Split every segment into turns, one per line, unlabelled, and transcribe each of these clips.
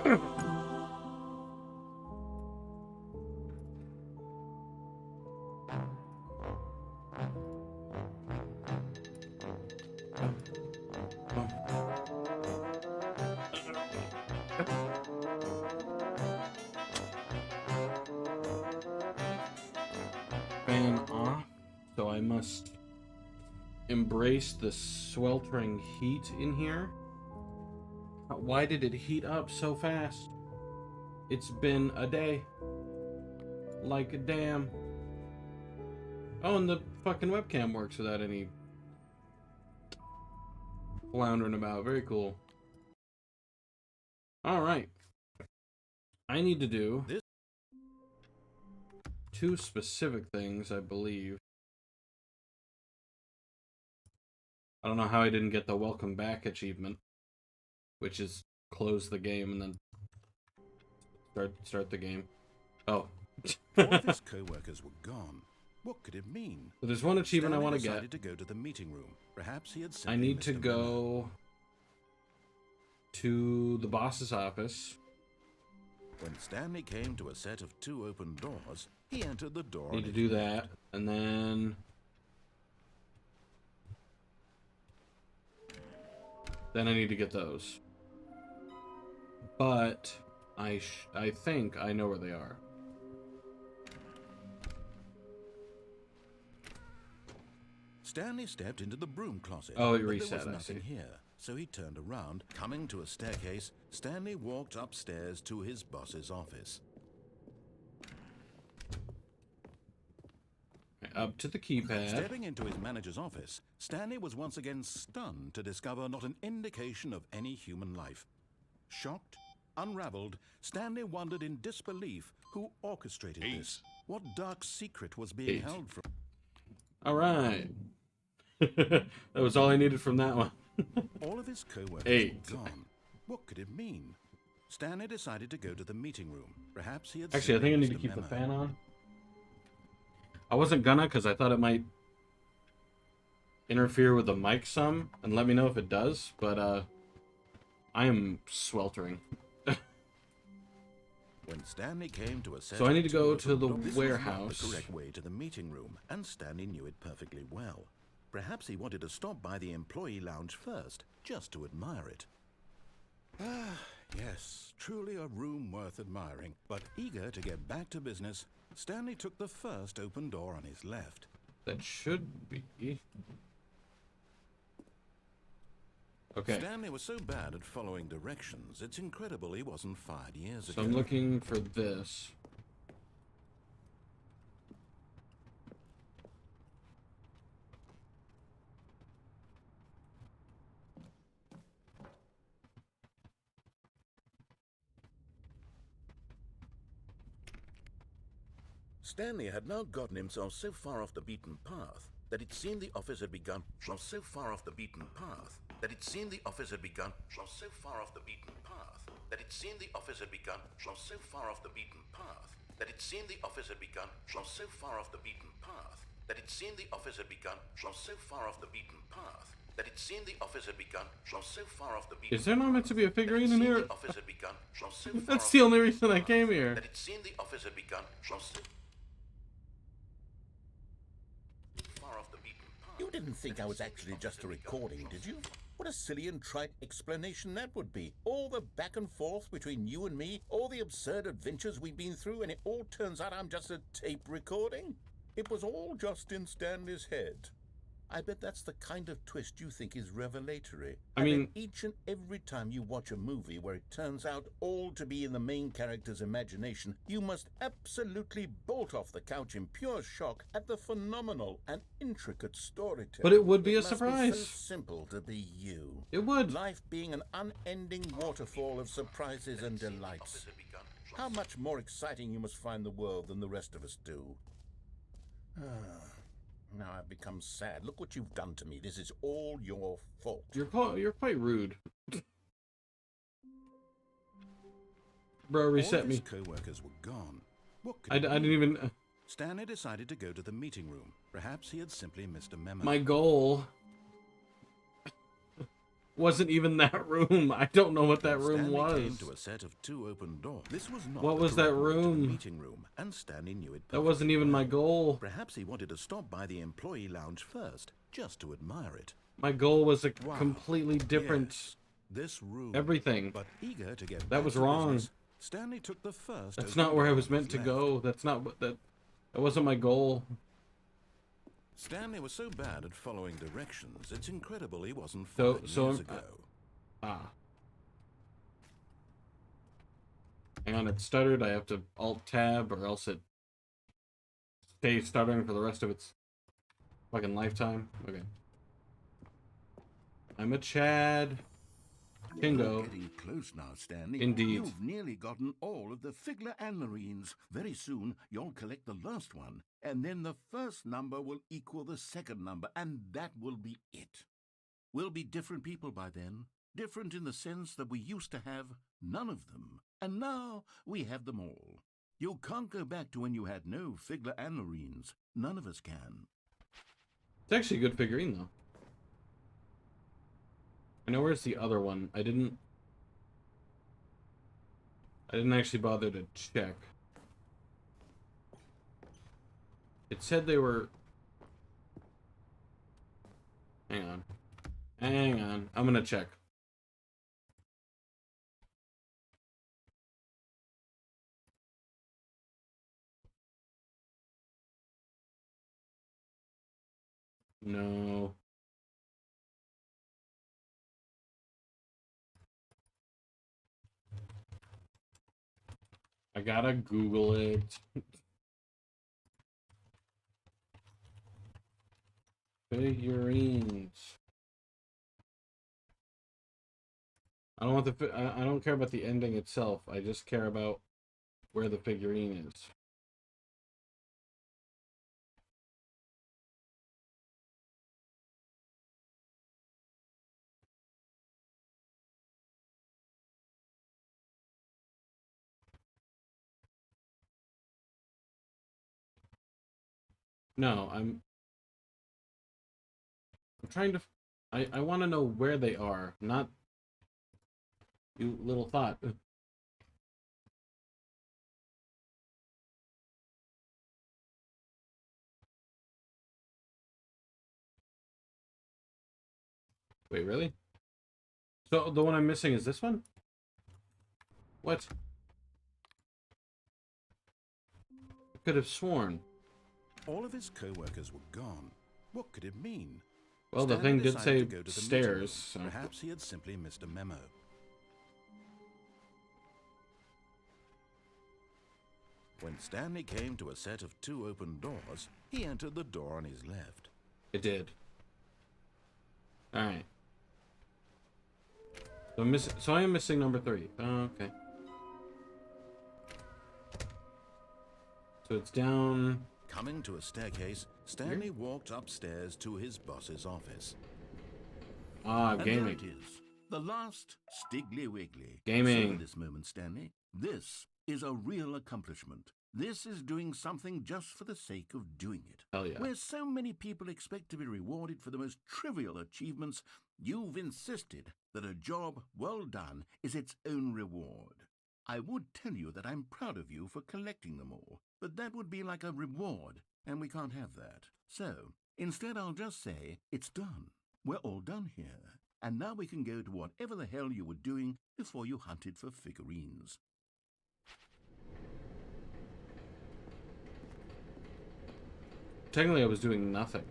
Fan off, so I must embrace the sweltering heat in here. Why did it heat up so fast? It's been a day. Like a damn. Oh, and the fucking webcam works without any floundering about. Very cool. Alright. I need to do two specific things, I believe. I don't know how I didn't get the welcome back achievement, which is close the game and then start the game. Oh.
All of his co-workers were gone. What could it mean?
So there's one achievement
Stanley
I want to
decided
get.
to go to the meeting room. Perhaps he had
I need to go to the boss's office.
When Stanley came to a set of 2 open doors, he entered the door.
Need to do that, and then I need to get those. But I think I know where they are.
Stanley stepped into the broom closet.
Oh, it
but
reset.
There was
I
nothing
see.
here, so he turned around. Coming to a staircase, Stanley walked upstairs to his boss's office.
Up to the keypad.
Stepping into his manager's office, Stanley was once again stunned to discover not an indication of any human life. Shocked, unraveled, Stanley wondered in disbelief who orchestrated this. What dark secret was being held from?
All right. That was all I needed from that one.
All of his co-workers
8.
were gone. What could it mean? Stanley decided to go to the meeting room. Perhaps he had
Actually, I think I need to
missed a
keep the
memo.
fan on. I wasn't gonna, because I thought it might interfere with the mic some, and let me know if it does, but I am sweltering.
When Stanley came to a set
So I need to
of
go
2
to the
open doors,
warehouse.
This was not the correct way to the meeting room, and Stanley knew it perfectly well. Perhaps he wanted to stop by the employee lounge first, just to admire it. Ah, yes, truly a room worth admiring. But eager to get back to business, Stanley took the first open door on his left.
That should be... Okay.
Stanley was so bad at following directions, it's incredible he wasn't fired years ago.
So I'm looking for this.
Stanley had now gotten himself so far off the beaten path that it seemed the office had begun. So far off the beaten path that it seemed the office had begun. So far off the beaten path that it seemed the office had begun. So far off the beaten path that it seemed the office had begun. So far off the beaten path that it seemed the office had begun. So far off the beaten path that it seemed the office had begun. So far off the beaten.
Is there not meant to be a figurine in here?
Office had begun.
That's the only reason I came here.
That it seemed the office had begun.
You didn't think I was actually just a recording, did you? What a silly and trite explanation that would be. All the back and forth between you and me, all the absurd adventures we've been through, and it all turns out I'm just a tape recording? It was all just in Stanley's head. I bet that's the kind of twist you think is revelatory.
I mean,
then each and every time you watch a movie where it turns out all to be in the main character's imagination, you must absolutely bolt off the couch in pure shock at the phenomenal and intricate storytelling.
But it would be a
must
surprise.
Be so simple to be you.
It would.
Life being an unending waterfall of surprises and delights. How much more exciting you must find the world than the rest of us do. Now I've become sad. Look what you've done to me. This is all your fault.
You're quite rude. Bro, reset me.
All his co-workers were gone. What could
I
it
didn't
mean?
even...
Stanley decided to go to the meeting room. Perhaps he had simply missed a memo.
My goal wasn't even that room. I don't know what that room
Stanley
was.
came to a set of 2 open doors. This was not
What
the
was that
correct route to the
room?
meeting room, and Stanley knew it
That wasn't
perfectly
even my
well.
goal.
Perhaps he wanted to stop by the employee lounge first, just to admire it.
My goal was a
Wow.
completely different
Yes, this room.
everything.
But eager to get
That
back
was
to
wrong.
business, Stanley took the first.
That's
open
not where I
door
was
on
meant
his
to
left.
go. That's not what that wasn't my goal.
Stanley was so bad at following directions, it's incredible he wasn't
So-
fired
so
years
I'm-
ago.
Hang on, it stuttered. I have to Alt-Tab or else it stays stuttering for the rest of its fucking lifetime. Okay. I'm a Chad. Kingo.
You're getting close now, Stanley.
Indeed.
You've nearly gotten all of the Figler Anlarines. Very soon, you'll collect the last one, and then the first number will equal the second number, and that will be it. We'll be different people by then. Different in the sense that we used to have none of them, and now we have them all. You can't go back to when you had no Figler Anlarines. None of us can.
It's actually a good figurine, though. I know where's the other one. I didn't actually bother to check. It said they were... Hang on. Hang on. I'm gonna check. No. I gotta Google it. Figurines. I don't want the. I don't care about the ending itself. I just care about where the figurine is. No, I'm trying to. I want to know where they are, not you little thought. Wait, really? So the one I'm missing is this one? What? I could have sworn.
All of his co-workers were gone. What could it mean?
Well, the
Stanley
thing did
decided
say
to go to the meeting
stairs.
room.
So.
Perhaps he had simply missed a memo. When Stanley came to a set of 2 open doors, he entered the door on his left.
It did. All right. So I am missing number 3. Oh, okay. So it's down.
Coming to a staircase, Stanley walked upstairs to his boss's office.
Ah,
And
gaming.
there it is. The last Stiggly Wiggly.
Gaming.
Savor this moment, Stanley. This is a real accomplishment. This is doing something just for the sake of doing it.
Hell yeah.
Where so many people expect to be rewarded for the most trivial achievements, you've insisted that a job well done is its own reward. I would tell you that I'm proud of you for collecting them all, but that would be like a reward, and we can't have that. So, instead I'll just say, it's done. We're all done here. And now we can go to whatever the hell you were doing before you hunted for figurines.
Technically, I was doing nothing.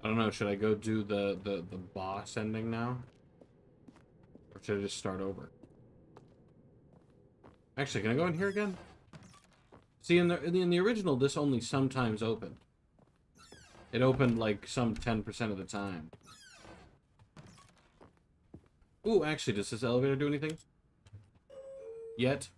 I don't know. Should I go do the boss ending now, or should I just start over? Actually, can I go in here again? See, in the original, this only sometimes opened. It opened like some 10% of the time. Ooh, actually, does this elevator do anything? Yet?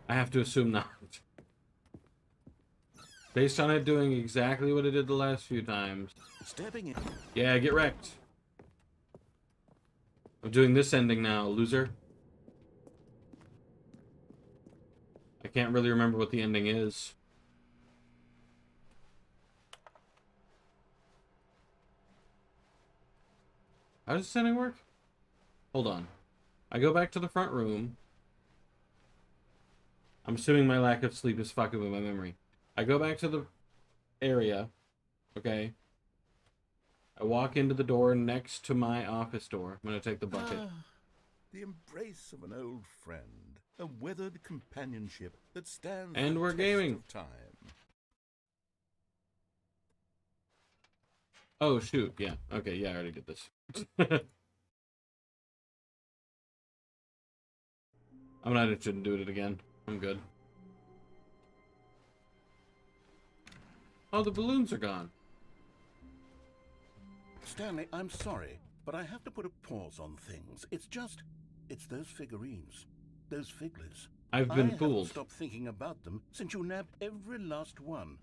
I have to assume not. Based on it doing exactly what it did the last few times.
Stepping in.
Yeah, get wrecked. I'm doing this ending now, loser. I can't really remember what the ending is. How does this ending work? Hold on. I go back to the front room. I'm assuming my lack of sleep is fucking with my memory. I go back to the area. Okay. I walk into the door next to my office door. I'm gonna take the bucket.
The embrace of an old friend, a weathered companionship that stands
And
the
we're
test
gaming.
of time.
Oh, shoot. Yeah. Okay, yeah, I already did this. I'm not interested in doing it again. I'm good. Oh, the balloons are gone.
Stanley, I'm sorry, but I have to put a pause on things. It's those figurines. Those figglers.
I've been
I
fooled.
haven't stopped thinking about them since you nabbed every last one.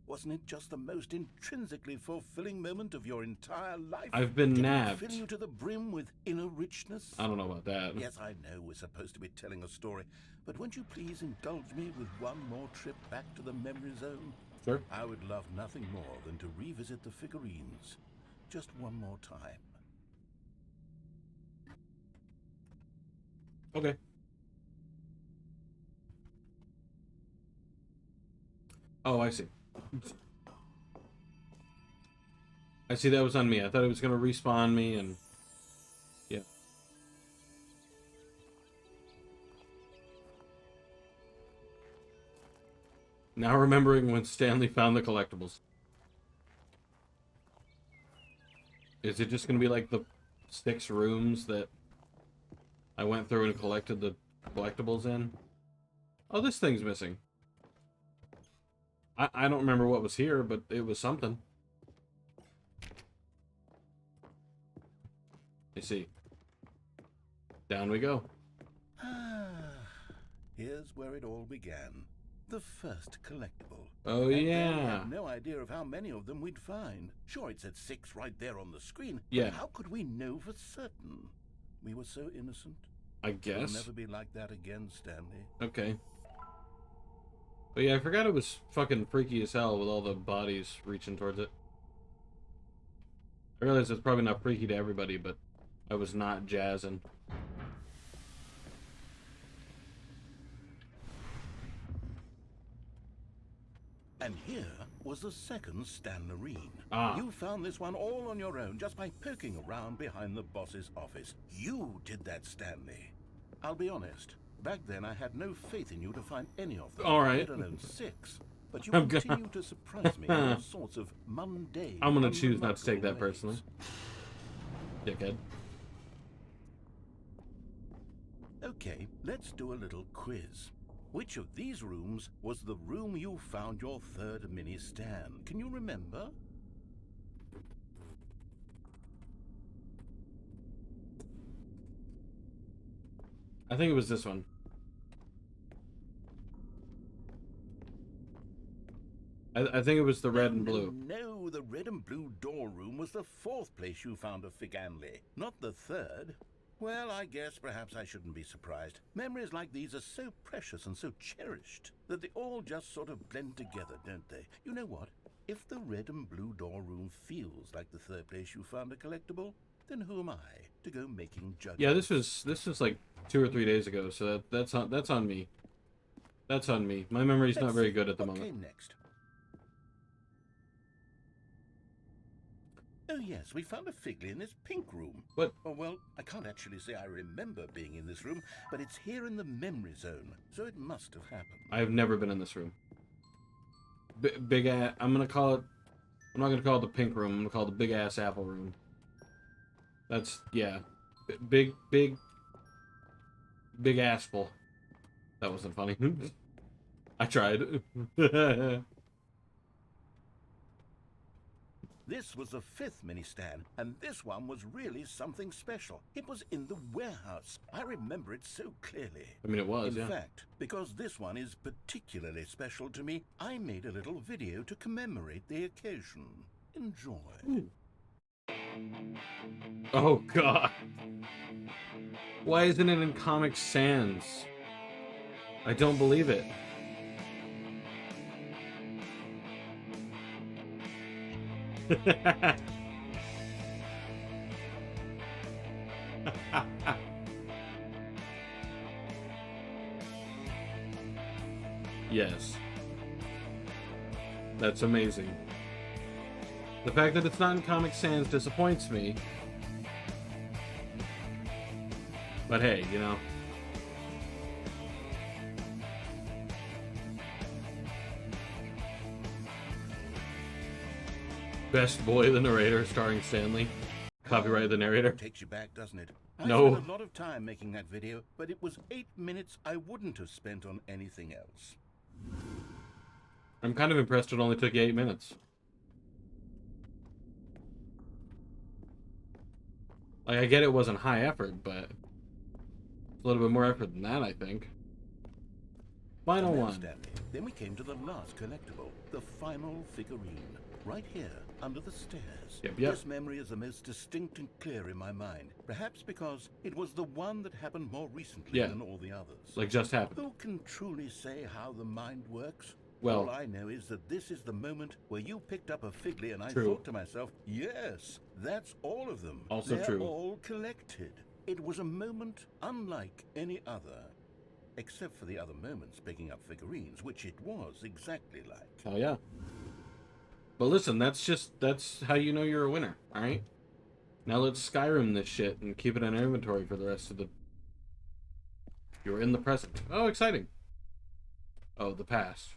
Wasn't it just the most intrinsically fulfilling moment of your entire life?
I've been
Didn't it
nabbed.
fill you to the brim with inner richness?
I don't know about that.
Yes, I know we're supposed to be telling a story, but won't you please indulge me with one more trip back to the memory zone?
Sure.
I would love nothing more than to revisit the figurines. Just one more time.
Okay. Oh, I see. I see that was on me. I thought it was going to respawn me and... Yeah. Now remembering when Stanley found the collectibles. Is it just going to be like the 6 rooms that I went through and collected the collectibles in? Oh, this thing's missing. I don't remember what was here, but it was something. You see. Down we go.
Here's where it all began. The first collectible.
Oh,
And then we
yeah.
had no idea of how many of them we'd find. Sure, it said 6 right there on the screen.
Yeah.
But how could we know for certain? We were so innocent.
I
We'll
guess.
never be like that again, Stanley.
Okay. But yeah, I forgot it was fucking freaky as hell with all the bodies reaching towards it. I realize it's probably not freaky to everybody, but I was not jazzing.
And here was the second Stanlerine.
Ah.
You found this one all on your own just by poking around behind the boss's office. You did that, Stanley. I'll be honest. Back then, I had no faith in you to find any of them.
All right.
Let alone 6. But you
I'm
continue to surprise me in all sorts of mundane.
I'm gonna choose not to take that
unremarkable
personally. Dickhead.
ways. Okay, let's do a little quiz. Which of these rooms was the room you found your third mini Stan? Can you remember?
I think it was this one. I think it was the red and blue.
No, the red and blue door room was the 4th place you found a Figanley, not the 3rd. Well, I guess perhaps I shouldn't be surprised. Memories like these are so precious and so cherished that they all just sort of blend together, don't they? You know what? If the red and blue door room feels like the 3rd place you found a collectible, then who am I to go making judgments?
Yeah, this was like 2 or 3 days ago, so that's on me. That's on me. My memory's not very good at the
What
moment.
came next? Oh yes, we found a Figley in this pink room.
What?
Oh, well, I can't actually say I remember being in this room, but it's here in the memory zone, so it must have happened.
I've never been in this room. Big ass. I'm gonna call it. I'm not gonna call it the pink room. I'm gonna call it the big ass apple room. That's yeah. Big asshole. That wasn't funny. I tried.
This was the 5th mini Stan, and this one was really something special. It was in the warehouse. I remember it so clearly.
I mean, it was,
In
yeah.
fact, because this one is particularly special to me, I made a little video to commemorate the occasion. Enjoy.
Ooh. Oh, God. Why isn't it in Comic Sans? I don't believe it. Yes. That's amazing. The fact that it's not in Comic Sans disappoints me. But hey, you know. Best Boy the Narrator, starring Stanley. Copyright the narrator.
Takes you back, doesn't it?
No.
I spent a lot of time making that video, but it was 8 minutes I wouldn't have spent on anything else.
I'm kind of impressed it only took you 8 minutes. Like, I get it wasn't high effort, but it's a little bit more effort than that, I think. Final
And then,
one.
Stanley, then we came to the last collectible, the final figurine, right here under the stairs.
Yep.
This memory is the most distinct and clear in my mind, perhaps because it was the one that happened more recently
Yeah.
than all the others.
Like, just happened.
Who can truly say how the mind works?
Well,
all I know is that this is the moment where you picked up a Figley and I
True.
thought to myself, yes, that's all of them.
Also
They're
true.
all collected. It was a moment unlike any other. Except for the other moments picking up figurines, which it was exactly like.
hell yeah. But listen, that's how you know you're a winner, alright? Now let's Skyrim this shit and keep it in our inventory for the rest of the... You're in the present. Oh, exciting. Oh, the past.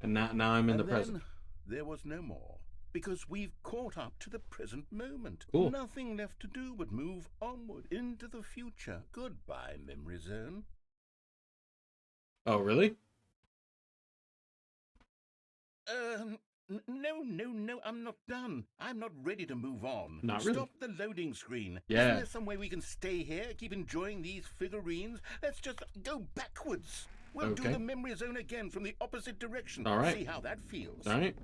And now I'm in the present.
Then there was no more. Because we've caught up to the present moment.
Cool.
Nothing left to do but move onward into the future. Goodbye, Memory Zone.
Oh, really?
No, I'm not done. I'm not ready to move on.
Not really.
Stop the loading screen.
Yeah.
Isn't there some way we can stay here, keep enjoying these figurines? Let's just go backwards. We'll do
Okay.
the Memory Zone again from the opposite direction.
All right.
See how that feels.
Alright.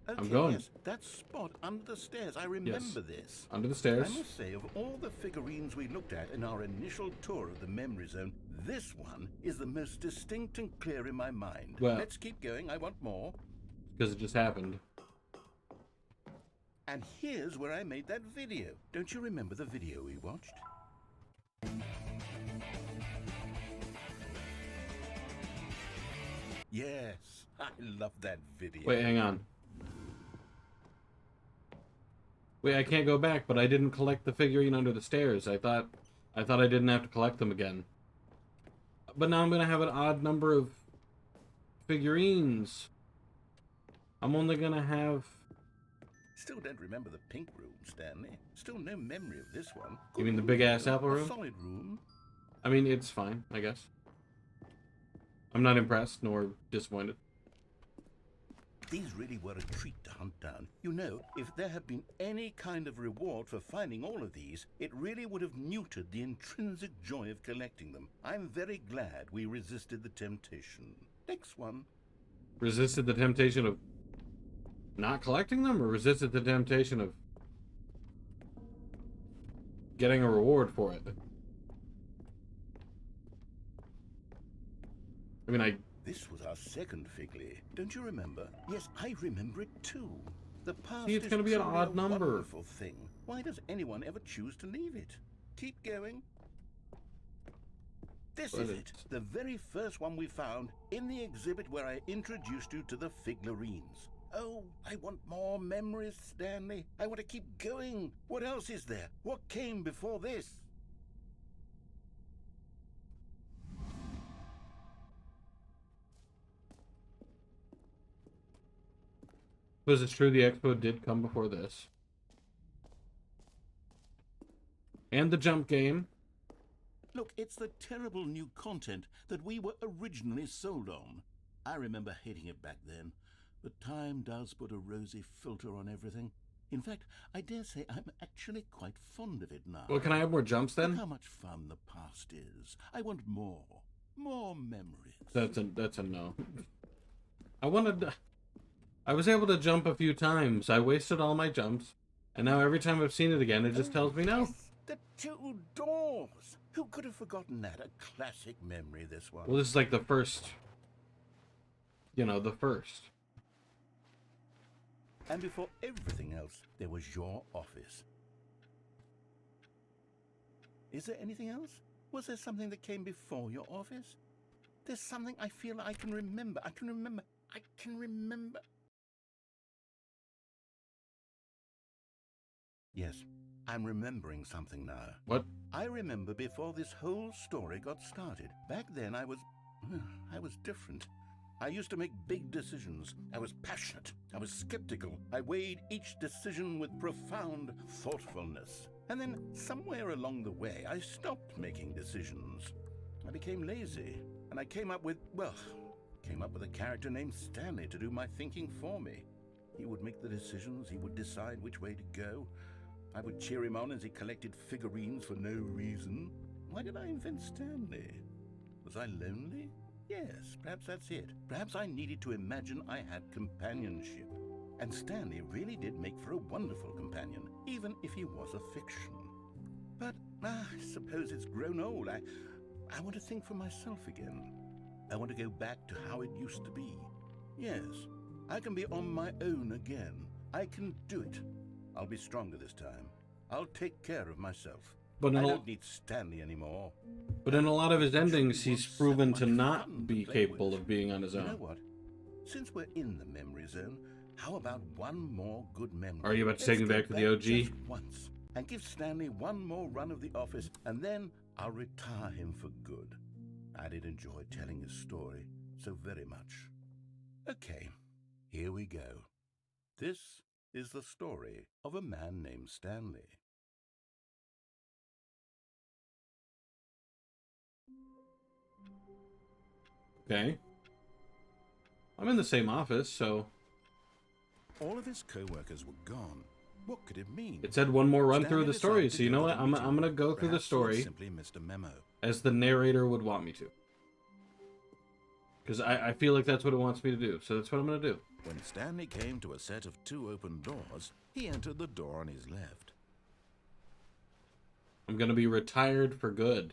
Okay,
I'm going.
Yes, that spot under the stairs. I remember this.
Under the
I
stairs.
must say, of all the figurines we looked at in our initial tour of the Memory Zone, this one is the most distinct and clear in my mind.
Well-
Let's keep going. I want more.
Because it just happened.
And here's where I made that video. Don't you remember the video we watched? Yes, I love that video.
Wait, hang on. Wait, I can't go back, but I didn't collect the figurine under the stairs. I thought I didn't have to collect them again. But now I'm gonna have an odd number of figurines. I'm only gonna have...
Still don't remember the pink room, Stanley. Still no memory of this one.
You mean the
Good
big-ass
room,
apple
a
room?
solid room.
I mean, it's fine, I guess. I'm not impressed nor disappointed.
These really were a treat to hunt down. You know, if there had been any kind of reward for finding all of these, it really would have neutered the intrinsic joy of collecting them. I'm very glad we resisted the temptation. Next one.
Resisted the temptation of not collecting them, or resisted the temptation of getting a reward for it? I mean,
This was our second Figley. Don't you remember? Yes, I remember it too. The past
See, it's
is
gonna be an
truly
odd
a
number.
wonderful thing. Why does anyone ever choose to leave it? Keep going. This
But
is it.
it's-
The very first one we found in the exhibit where I introduced you to the figurines. Oh, I want more memories, Stanley. I want to keep going. What else is there? What came before this?
was it true the expo did come before this? And the jump game.
Look, it's the terrible new content that we were originally sold on. I remember hating it back then.
but time does put a rosy filter on everything. In fact, I dare say I'm actually quite fond of it now.
Well, can I have more jumps then?
Look how much fun the past is. I want more. More memories.
That's a no. I was able to jump a few times. I wasted all my jumps, and now every time I've seen it again, it just tells me no.
Yes, the two doors. Who could have forgotten that? A classic memory, this one.
Well, this is like the first. You know, the first.
And before everything else, there was your office. Is there anything else? Was there something that came before your office? There's something I feel I can remember. I can remember. Yes, I'm remembering something now.
What?
I remember before this whole story got started. Back then I was different. I used to make big decisions. I was passionate. I was skeptical. I weighed each decision with profound thoughtfulness. And then somewhere along the way, I stopped making decisions. I became lazy, and I came up with a character named Stanley to do my thinking for me. He would make the decisions. He would decide which way to go. I would cheer him on as he collected figurines for no reason. Why did I invent Stanley? Was I lonely? Yes, perhaps that's it. Perhaps I needed to imagine I had companionship. And Stanley really did make for a wonderful companion, even if he was a fiction. But I suppose it's grown old. I want to think for myself again. I want to go back to how it used to be. Yes, I can be on my own again. I can do it. I'll be stronger this time. I'll take care of myself.
But
I don't need Stanley anymore.
But in a lot of his endings, he's proven to not be capable of being on his own.
You know what? Since we're in the memory zone, how about one more good memory?
Are you about to take me back to the OG?
Just once, and give Stanley one more run of the office, and then I'll retire him for good. I did enjoy telling his story so very much. Okay, here we go. This is the story of a man named Stanley.
Okay. I'm in the same office, so...
All of his co-workers were gone. What could it mean?
It said one more run
Stanley
through the story,
decided
so
to
you know
go
what?
to the
I'm
meeting.
gonna go through the
Perhaps he
story
simply missed a memo.
as the narrator would want me to. Because I feel like that's what it wants me to do, so that's what I'm gonna do.
When Stanley came to a set of two open doors, he entered the door on his left.
I'm gonna be retired for good.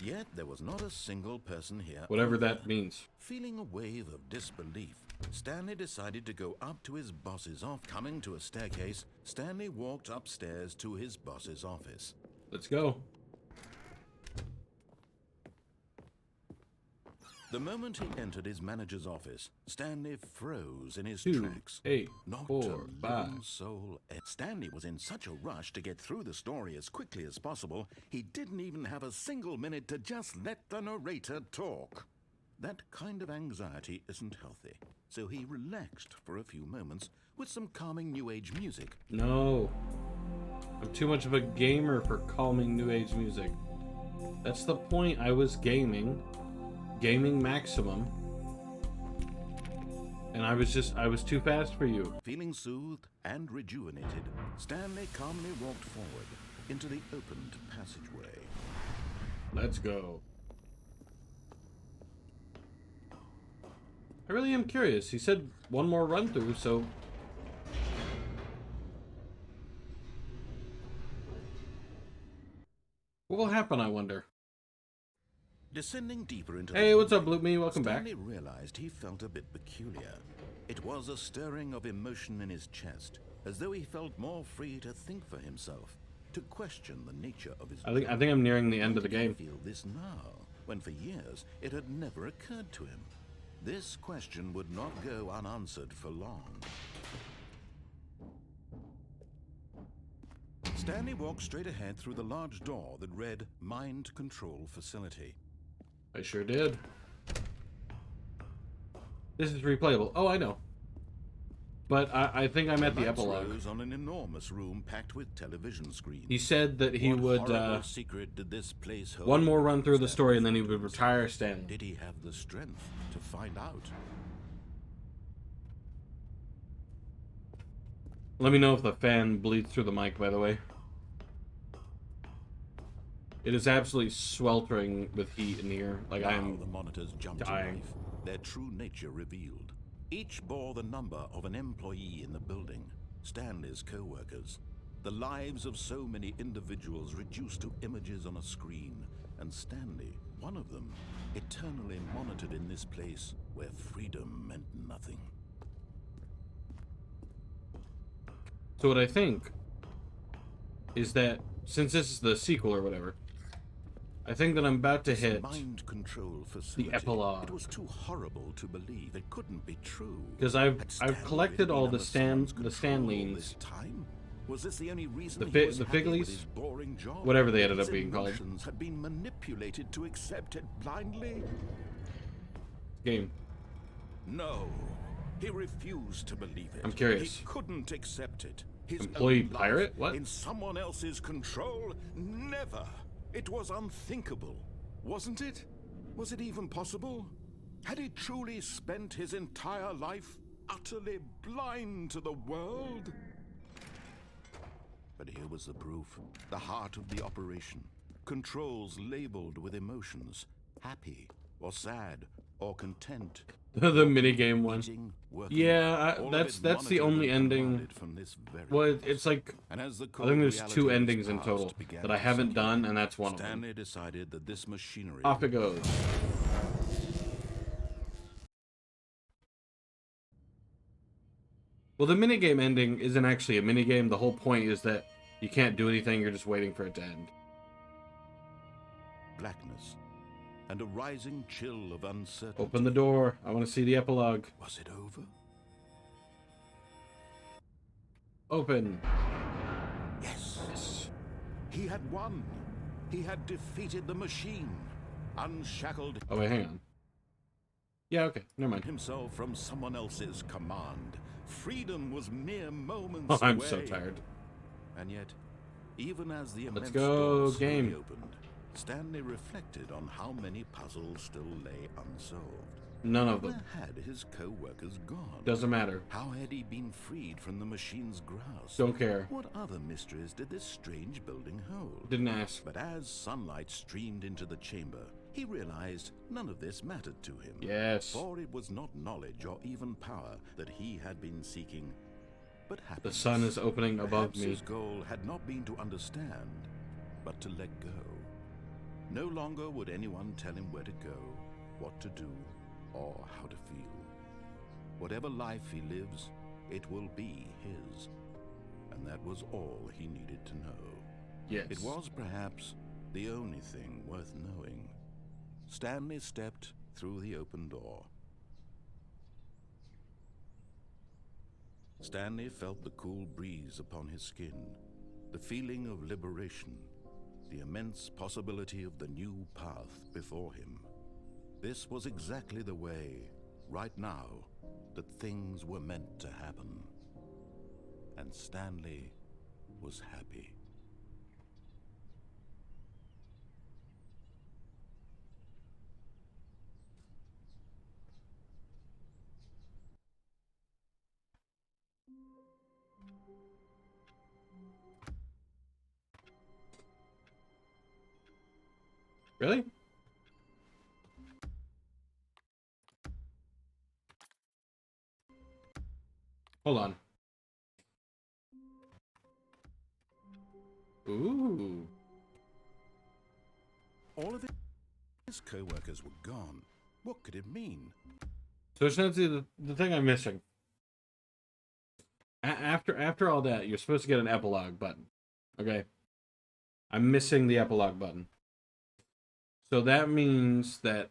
Yet there was not a single person here.
Whatever that means.
Feeling a wave of disbelief, Stanley decided to go up to his boss's office. Coming to a staircase, Stanley walked upstairs to his boss's office.
Let's go.
The moment he entered his manager's office, Stanley froze in his
2,
tracks.
8,
Not
4,
a
5.
living soul. Stanley was in such a rush to get through the story as quickly as possible, he didn't even have a single minute to just let the narrator talk. That kind of anxiety isn't healthy, so he relaxed for a few moments with some calming New Age music.
No. I'm too much of a gamer for calming New Age music. That's the point. I was gaming maximum, and I was too fast for you.
Feeling soothed and rejuvenated, Stanley calmly walked forward into the opened passageway.
Let's go. I really am curious. He said one more run through, so what will happen, I wonder?
Descending deeper into
Hey,
the
what's up,
building,
Bloop Me? Welcome back.
Stanley realized he felt a bit peculiar. It was a stirring of emotion in his chest, as though he felt more free to think for himself, to question the nature of his
I think I'm nearing the end of the
Why did
game.
he feel this now, when for years it had never occurred to him? This question would not go unanswered for long. Stanley walked straight ahead through the large door that read Mind Control Facility.
I sure did. This is replayable. Oh, I know. But I think I'm at the
lights
epilogue.
rose on an enormous room packed with television screens.
He said that he
What
would
horrible secret did this place hold?
one more run through the story and then he would retire Stanley.
Did he have the strength to find out?
Let me know if the fan bleeds through the mic, by the way. It is absolutely sweltering with heat in here. Like, I am
the monitors jumped
dying.
to life, their true nature revealed. Each bore the number of an employee in the building, Stanley's co-workers. The lives of so many individuals reduced to images on a screen, and Stanley, one of them, eternally monitored in this place where freedom meant nothing.
So what I think is that, since this is the sequel or whatever, I think that I'm about to hit
Mind control facility.
the epilogue.
It was too horrible to believe. It couldn't be true.
Because
Had
I've
Stanley
collected
really
all
been
the
under someone's
the
control all
Stanleys,
this time? Was this the only reason
the
he was
the
happy with
Figlies,
his boring job?
whatever they ended
His
up being called.
emotions had been manipulated to accept it blindly?
Game.
No. He refused to believe it.
I'm curious.
He couldn't accept it. His
Employee
own life
pirate? What?
in someone else's control? Never. It was unthinkable. Wasn't it? Was it even possible? Had he truly spent his entire life utterly blind to the world? But here was the proof. The heart of the operation. Controls labeled with emotions. Happy, or sad, or content.
The minigame one.
Eating, working,
Yeah,
all of
that's
it
the
monitored
only
and
ending.
commanded from this very
Well,
place.
it's like,
And as the
I
cold
think there's
reality
2
of its
endings in
past
total
began
that I
to
haven't
sink in,
done, and that's one of them.
Stanley decided that this machinery
Off it goes. Well, the minigame ending isn't actually a minigame. The whole point is that you can't do anything, you're just waiting for it to end.
blackness and a rising chill of uncertainty.
Open the door. I want to see the epilogue.
Was it over?
Open.
Yes. He had won. He had defeated the machine, unshackled
Oh, wait, hang on. Yeah, okay. Never mind.
himself from someone else's command. Freedom was mere moments
Oh, I'm
away.
so tired.
And yet, even as the immense
go,
door slowly
game.
opened, Stanley reflected on how many puzzles still lay unsolved.
None of them.
Where had his co-workers gone?
Doesn't matter.
How had he been freed from the machine's grasp?
Don't care.
What other mysteries did this strange building hold?
Didn't ask.
But as sunlight streamed into the chamber, he realized none of this mattered to him.
Yes.
For it was not knowledge or even power that he had been seeking, but
The
happiness.
sun is opening above
Perhaps
me.
his goal had not been to understand, but to let go. No longer would anyone tell him where to go, what to do, or how to feel. Whatever life he lives, it will be his. And that was all he needed to know.
Yes.
It was perhaps the only thing worth knowing. Stanley stepped through the open door. Stanley felt the cool breeze upon his skin, the feeling of liberation, the immense possibility of the new path before him. This was exactly the way, right now, that things were meant to happen. And Stanley was happy.
Really? Hold on. Ooh.
All of his co-workers were gone. What could it mean?
So essentially, the thing I'm missing. After all that, you're supposed to get an epilogue button. Okay. I'm missing the epilogue button. So that means that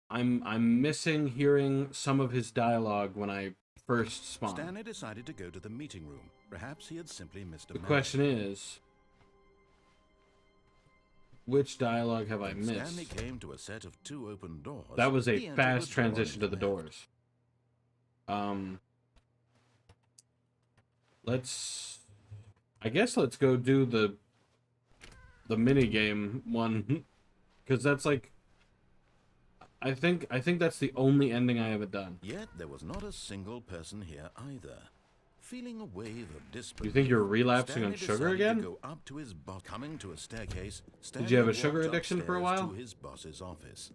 I'm missing hearing some of his dialogue when I first spawn.
Stanley decided to go to the meeting room. Perhaps he had simply missed a
The
memo.
question is, which dialogue have I
When
missed?
Stanley came to a set of 2 open doors.
That was a
he entered
fast
the door on
transition to
his
the
left.
doors. I guess let's go do the mini game one, because that's like, I think that's the only ending I haven't done.
Yet there was not a single person here either. Feeling a wave of disbelief,
You think you're relapsing
Stanley
on sugar
decided
again?
To go up to his boss. Coming to a staircase,
Did you have a
Stanley
sugar
walked
addiction for a
upstairs
while?
To his boss's office.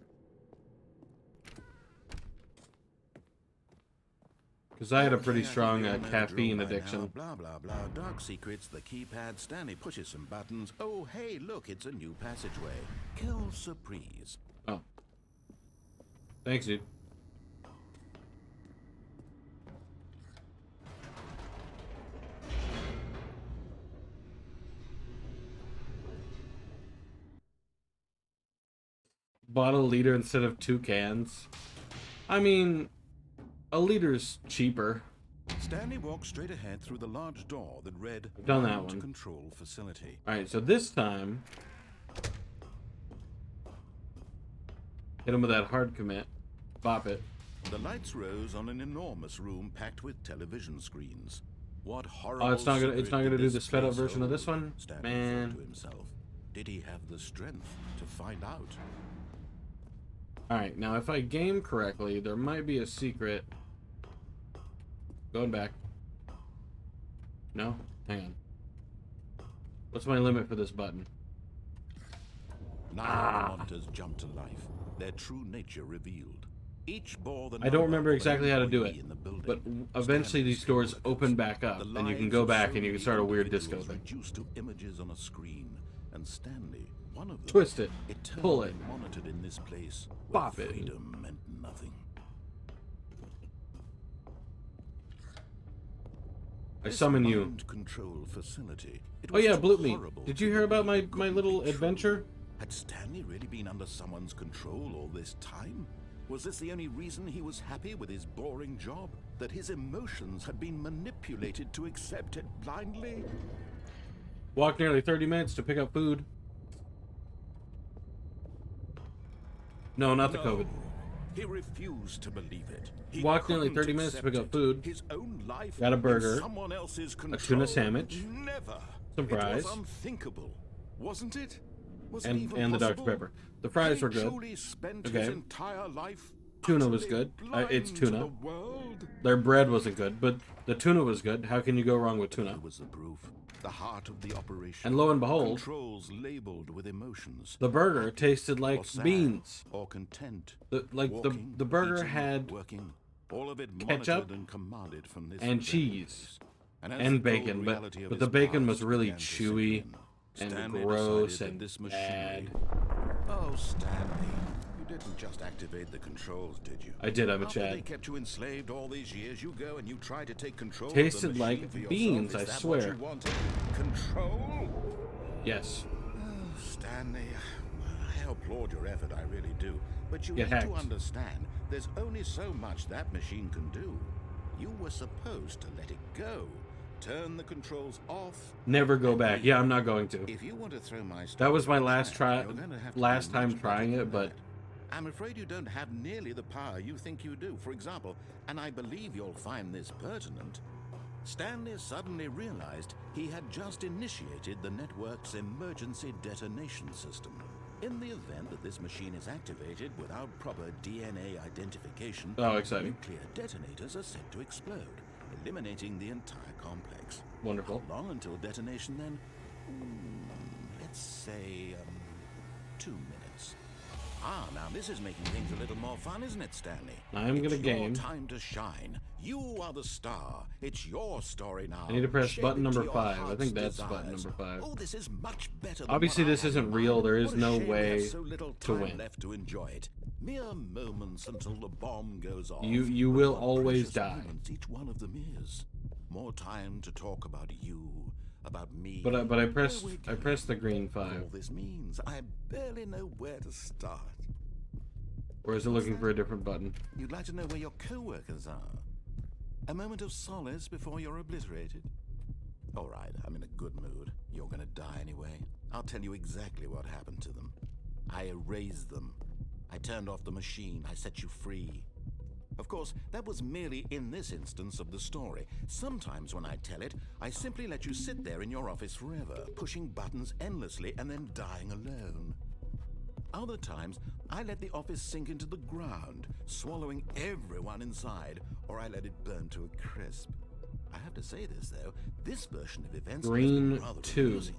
Because I had a pretty
Okay, I
strong
think we all know the
caffeine
drill by
addiction.
now. Blah, blah, blah. Dark secrets, the keypad. Stanley pushes some buttons. Oh, hey, look, it's a new passageway. Quelle surprise.
Oh. Thanks, dude. Bought a liter instead of 2 cans. I mean, a liter's cheaper.
Stanley walked straight ahead through the large door that read
I've done that
Ground
one.
Control Facility.
Alright, so this time, hit him with that hard commit. Bop it.
The lights rose on an enormous room packed with television screens. What horrible
Oh, it's not gonna
secret
do
did
the sped up
place
version of
hold?
this one?
Stanley
Man.
thought to himself. Did he have the strength to find out?
Alright, now if I game correctly, there might be a secret. Going back. No? Hang on. What's my limit for this button?
Now the monitors jumped to life, their true nature revealed. Each bore the
I don't remember
number of
exactly
an
how to do
employee
it,
in the building.
but eventually these doors open back up,
The
and you can
lives
go
of
back
so
and you can
many
start a weird disco
individuals
thing.
reduced to images on a screen, and Stanley, one of them,
Twist it. Pull it.
eternally monitored in this place
Bop
where
it.
freedom meant nothing.
I
This
summon you.
mind control facility. It
Oh
was
yeah,
too
Bloop me.
horrible
Did
to
you hear about
believe
my
it couldn't
little
be true.
adventure?
Had Stanley really been under someone's control all this time? Was this the only reason he was happy with his boring job? That his emotions had been manipulated to accept it blindly?
Walked nearly 30 minutes to pick up food. No, not the COVID.
He refused to believe it. He
Walked nearly
couldn't
30 minutes to pick
accept
up food.
His own life
Got a
in
burger,
someone else's
a
control.
tuna sandwich,
Never.
some fries,
It was unthinkable, wasn't it? Was it
and
even
the Dr.
possible?
Pepper. The fries
Had
were
he
good.
truly spent
Okay.
his entire life
Tuna was
utterly
good. It's
blind
tuna.
to the world?
Their bread wasn't good, but the tuna was good. How can you go wrong with tuna?
It was the proof, the heart of the operation.
And lo and behold,
Controls labeled with emotions.
the burger tasted
or
like
sad,
beans.
or content.
The
Walking,
burger
eating,
had
working, all of it
ketchup
monitored and commanded from this
and
very
cheese
place. As the
and
cold
bacon,
reality of
but
his
the bacon was
past
really
began to sink
chewy
in,
and
Stanley
gross
decided that
and
this
bad.
machinery. Oh, Stanley, you didn't just activate the controls, did you?
I did, I'm a
After they
Chad.
kept you enslaved all these years, you go and you try to take control of
Tasted
the
like
machine for yourself.
beans,
Is
I
that
swear.
What you wanted? Control?
Yes.
Oh, Stanley, I applaud your effort, I really do. But you
Get
need to
hacked.
understand, there's only so much that machine can do. You were supposed to let it go. Turn the controls off.
Never go
and
back.
leave.
Yeah, I'm not going to.
If you want to throw my
That was my
story
last
aside,
try,
you're gonna have to
last
do
time
much better
trying
than
it, but
that. I'm afraid you don't have nearly the power you think you do. For example, and I believe you'll find this pertinent, Stanley suddenly realized he had just initiated the network's emergency detonation system. In the event that this machine is activated without proper DNA identification,
Oh, exciting.
nuclear detonators are set to explode, eliminating the entire complex.
wonderful.
How long until detonation then? Let's say, 2 minutes. Ah, now this is making things a little more fun, isn't it, Stanley?
I'm gonna
It's
game.
your time to shine. You are the star. It's your story now.
I need to press
Shape
button
it to
number
your
5. I
heart's
think that's button
desires.
number 5.
Oh, this is much better than
Obviously,
what I
this
had
isn't
in
real.
mind.
There is
What a
no
shame we
way
have so little
to
time
win.
left to enjoy it. Mere moments until the bomb goes off.
You
But
will
what
always
precious
die.
moments each one of them is. More time to talk about you, about me.
But I
where
pressed
we're
I pressed the green
going, what all
5.
this means. I barely know where to start.
Or is it looking for a different button?
You'd like to know where your co-workers are. A moment of solace before you're obliterated. All right, I'm in a good mood. You're gonna die anyway. I'll tell you exactly what happened to them. I erased them. I turned off the machine. I set you free. Of course, that was merely in this instance of the story. Sometimes when I tell it, I simply let you sit there in your office forever, pushing buttons endlessly and then dying alone. Other times, I let the office sink into the ground, swallowing everyone inside, or I let it burn to a crisp. I have to say this, though. This version of events
Green
has been rather
2.
amusing.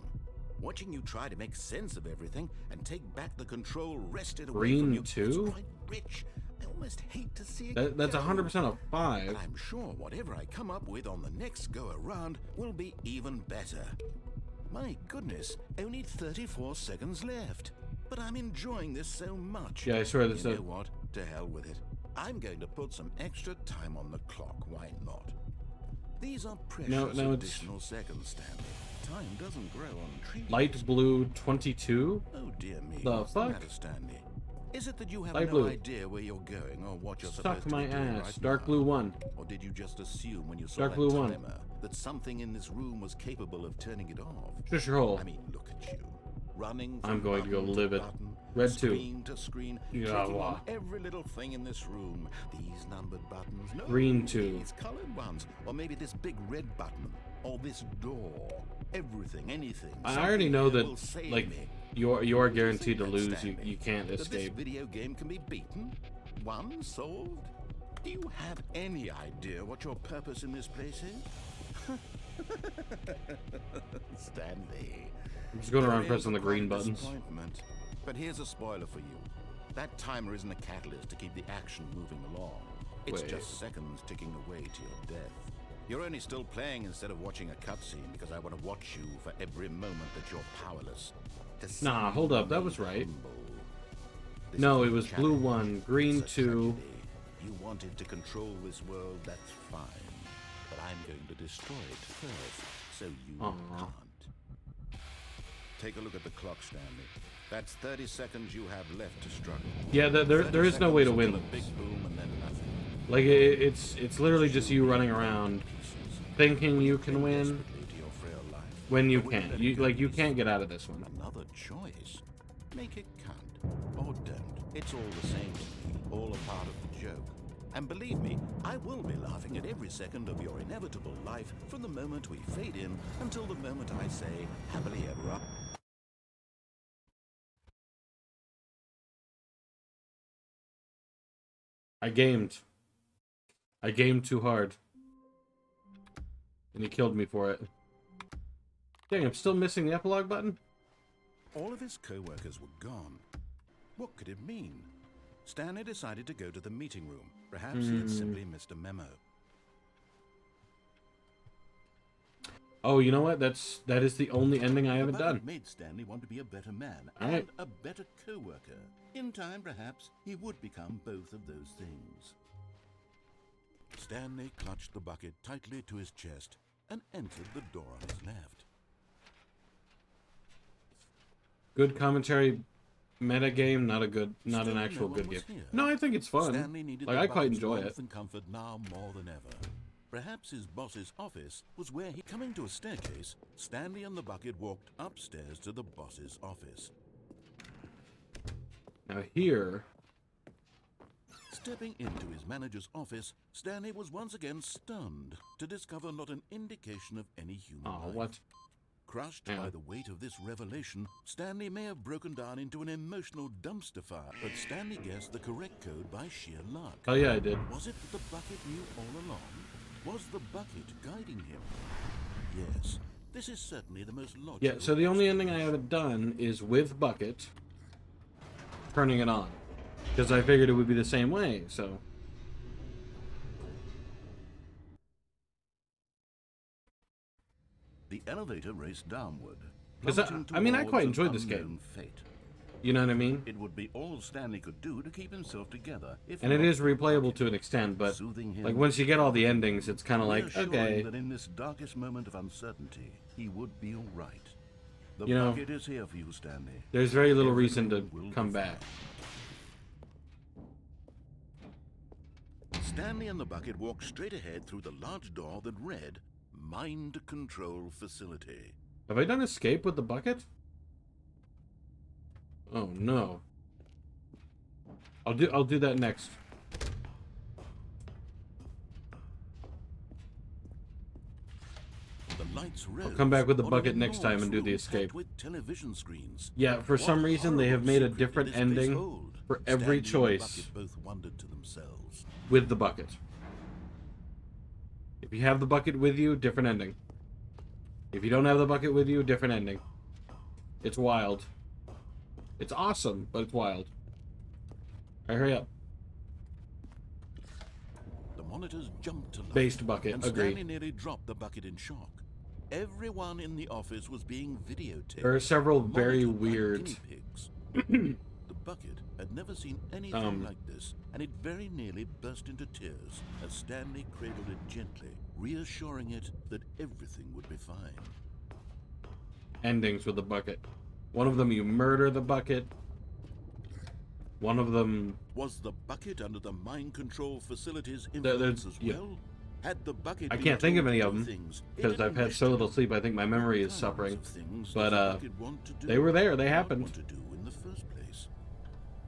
Watching you try to make sense of everything and take back the control wrested away
Green
from you
2?
is quite rich. I almost hate to see it
That's
go.
100% a 5.
But I'm sure whatever I come up with on the next go-around will be even better. My goodness, only 34 seconds left. But I'm enjoying this so much.
Yeah, I swear this
You
is...
know what? To hell with it. I'm going to put some extra time on the clock. Why not? These are precious
No, it's
additional seconds, Stanley. Time doesn't grow on trees.
light blue 22?
Oh dear me.
The
What's
fuck?
the matter, Stanley? Is it that you have
Light
no
blue.
idea where you're going or what you're
Suck
supposed to
my
be doing
ass.
right
Dark
now?
blue 1.
Or did you just assume when you saw
Dark
that
blue
timer
1.
that something in this room was capable of turning it off?
Shush your hole.
I mean, look at you. Running from
I'm going to go
button
livid.
button,
Red 2.
screen to screen,
Yeah,
clicking
wow.
on every little thing in this room. These numbered buttons. No,
Green 2.
these colored ones. Or maybe this big red button. Or this door. Everything, anything.
I already know
something here will
that,
save
like,
me.
you're guaranteed to
Think
lose.
that, Stanley,
You can't
that
escape.
This video game can be beaten? Won? Solved? Do you have any idea what your purpose in this place is? Stanley.
I'm just going
you're
around
in
pressing
for
the green
quite a
buttons.
disappointment. But here's a spoiler for you. That timer isn't a catalyst to keep the action moving along. It's
Wait.
just seconds ticking away to your death. You're only still playing instead of watching a cutscene because I want to watch you for every moment that you're powerless. To
Nah,
see
hold
you
up, that was
made
right.
humble. This
No,
is
it
a
was blue
challenge.
1, green
It's a
2.
tragedy. You wanted to control this world, that's fine. But I'm going to destroy it first, so you
Aw.
can't. Take a look at the clock, Stanley. That's 30 seconds you have left to struggle.
Yeah, there is no way to
30
win.
seconds until a big boom and then nothing.
Like, it's literally just you running around thinking you can win
Desperately to your frail life.
when you
But when
can't.
let
You
go
like you
easy,
can't get out of this one.
Another choice. Make it count. Or don't. It's all the same to me. All a part of the joke. And believe me, I will be laughing at every second of your inevitable life from the moment we fade in until the moment I say, happily ever after.
I gamed. I gamed too hard. And he killed me for it. Dang, I'm still missing the epilogue button?
All of his co-workers were gone. What could it mean? Stanley decided to go to the meeting room. Perhaps he had simply missed a memo.
Oh, you know what? That is the only ending I haven't
The button
done.
made Stanley want to be a better man
All
and
right.
a better co-worker. In time, perhaps, he would become both of those things.
Stanley clutched the bucket tightly to his chest and entered the door on his left.
Good commentary, meta game, not an
Still
actual
no
good
one
game.
was here.
No, I think it's fun.
Stanley needed
Like
the
I quite
bucket's
enjoy it.
warmth and comfort now more than ever. Perhaps his boss's office was where he... Coming to a staircase, Stanley and the bucket walked upstairs to the boss's office.
Now here,
Stepping into his manager's office, Stanley was once again stunned to discover not an indication of any human
oh
life.
what?
Crushed
Yeah.
by the weight of this revelation, Stanley may have broken down into an emotional dumpster fire, but Stanley guessed the correct code by sheer luck.
Oh yeah, I did.
Was it that the bucket knew all along? Was the bucket guiding him? Yes, this is certainly the most logical.
Yeah, so the only ending I haven't done is with bucket turning it on. Because I figured it would be the same way, so.
The elevator raced downward.
'Cause
plummeting
I mean, I
towards
quite
an
enjoyed this
unknown
game.
Fate.
You know what I mean?
It would be all Stanley could do to keep himself together. If
And it
not
is
for the
replayable
bucket,
to an extent, but
soothing him,
like once you get all the endings, it's kind of like,
reassuring
okay,
that in this darkest moment of uncertainty, he would be all right. The
You know,
bucket is here for you, Stanley.
there's very little reason to
Everything will
come
be
back.
fine. Stanley and the bucket walked straight ahead through the large door that read, Mind Control Facility.
Have I done escape with the bucket? Oh no. I'll do that next.
The lights rose.
come back with the
on
bucket
an
next time and
enormous
do the
room
escape.
packed with television screens.
Yeah, for some
What
reason they have
horrible
made a
secret
different
did this place
ending
hold?
for every
Stanley and the
choice
bucket both wondered to themselves.
with the bucket. If you have the bucket with you, different ending. If you don't have the bucket with you, different ending. It's wild. It's awesome, but it's wild. Alright, hurry up.
The monitors jumped to life.
Based bucket,
and
agree.
Stanley nearly dropped the bucket in shock. Everyone in the office was being videotaped.
There are several very
monitored like
weird...
guinea pigs. The bucket had never seen anything like this, and it very nearly burst into tears as Stanley cradled it gently, reassuring it that everything would be fine.
endings with the bucket. One of them, you murder the bucket. One of them...
Was the bucket under the mind control facility's influence as
yeah.
well? Had the bucket
I
been
can't think of
told
any
to
of
do
them
things it
because I've
didn't
had
wish
so
to
little
do?
sleep. I think my memory is
Kinds
suffering.
of things
But
does the bucket want to do
they were there. They
or not
happened.
want to do in the first place?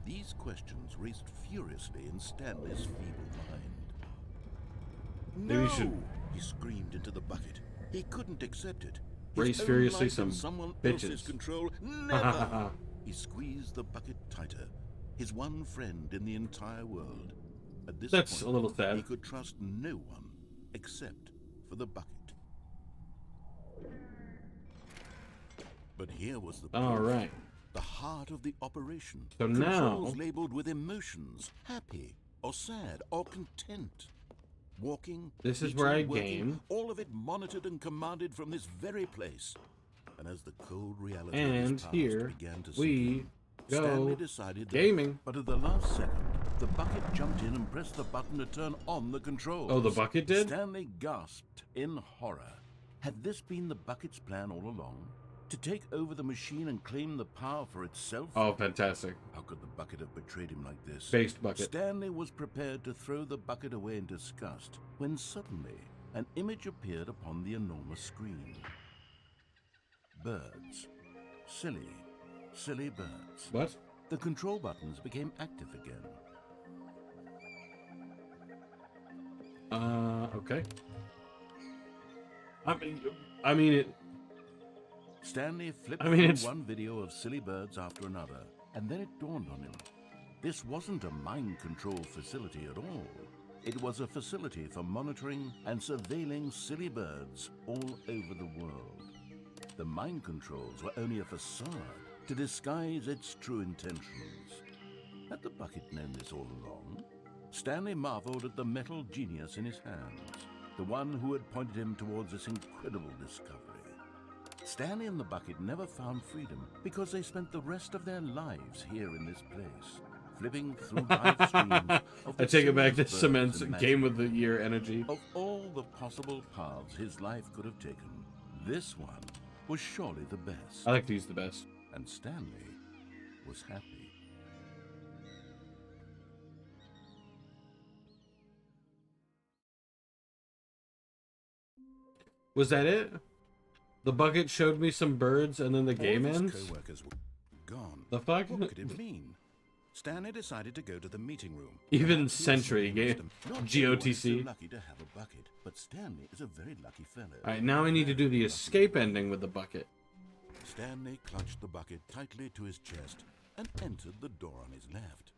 These questions raced furiously in Stanley's feeble mind.
Maybe
No!
you should
He screamed into the bucket. He couldn't accept it.
race
His own
furiously
life in
some
someone
bitches.
else's control. Never! He squeezed the bucket tighter. His one friend in the entire world. At this
That's
point,
a little sad.
he could trust no one except for the bucket. But here was the
All
proof.
right.
The heart of the operation.
So
Controls
now...
labeled with emotions, happy or sad or content. Walking,
This is
eating,
where I
working,
game.
all of it monitored and commanded from this very place. And as the cold reality of
And
his past
here
began to sink
we
in,
go
Stanley decided that,
gaming.
but at the last second, the bucket jumped in and pressed the button to turn on the controls.
Oh, the bucket did?
Stanley gasped in horror. Had this been the bucket's plan all along? To take over the machine and claim the power for itself?
Oh, fantastic.
How could the bucket have betrayed him like this?
Based bucket.
Stanley was prepared to throw the bucket away in disgust when suddenly an image appeared upon the enormous screen. Birds. Silly, silly birds.
What?
The control buttons became active again.
Okay. I mean it...
Stanley flipped
I mean,
through
it's...
one video of silly birds after another, and then it dawned on him. This wasn't a mind control facility at all. It was a facility for monitoring and surveilling silly birds all over the world. The mind controls were only a facade to disguise its true intentions. Had the bucket known this all along? Stanley marveled at the metal genius in his hands, the one who had pointed him towards this incredible discovery. Stanley and the bucket never found freedom because they spent the rest of their lives here in this place, flipping through live streams of the
I take it back to
silliest birds
Cement's
imaginable.
Game of the Year energy.
Of all the possible paths his life could have taken, this one was surely the best.
I like these the best.
And Stanley was happy.
Was that it? The bucket showed me some birds and then the game
All of his
ends?
co-workers were gone.
The fuck?
What could it mean? Stanley decided to go to the meeting room.
Even
Perhaps he was
Century
seeing
game.
wisdom. Not everyone is
GOTC.
so lucky to have a bucket, but Stanley is a very lucky fellow.
Alright, now I need to do the escape ending with the bucket.
Stanley clutched the bucket tightly to his chest and entered the door on his left.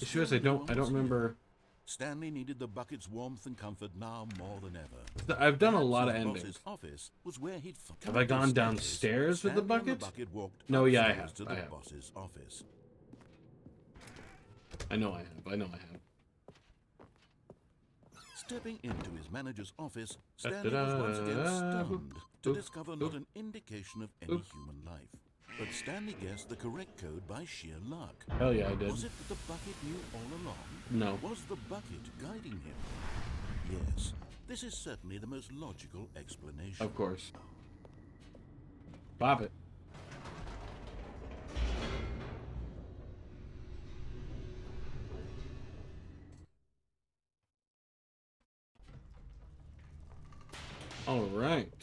Issue is I don't remember.
Stanley needed the bucket's warmth and comfort now more than ever.
I've done a
Perhaps
lot of
his
endings.
boss's office was where he'd
Have I gone downstairs with the bucket? No, yeah, I have.
To
I
the
have.
boss's office.
I know I have. I know I have.
Stepping into his manager's office, Stanley was once again stunned to discover not an indication of any human life. But Stanley guessed the correct code by sheer luck.
Hell yeah, I did.
Was it that the bucket knew all along?
No.
Was the bucket guiding him? Yes, this is certainly the most logical explanation.
Of course. Pop it. All right.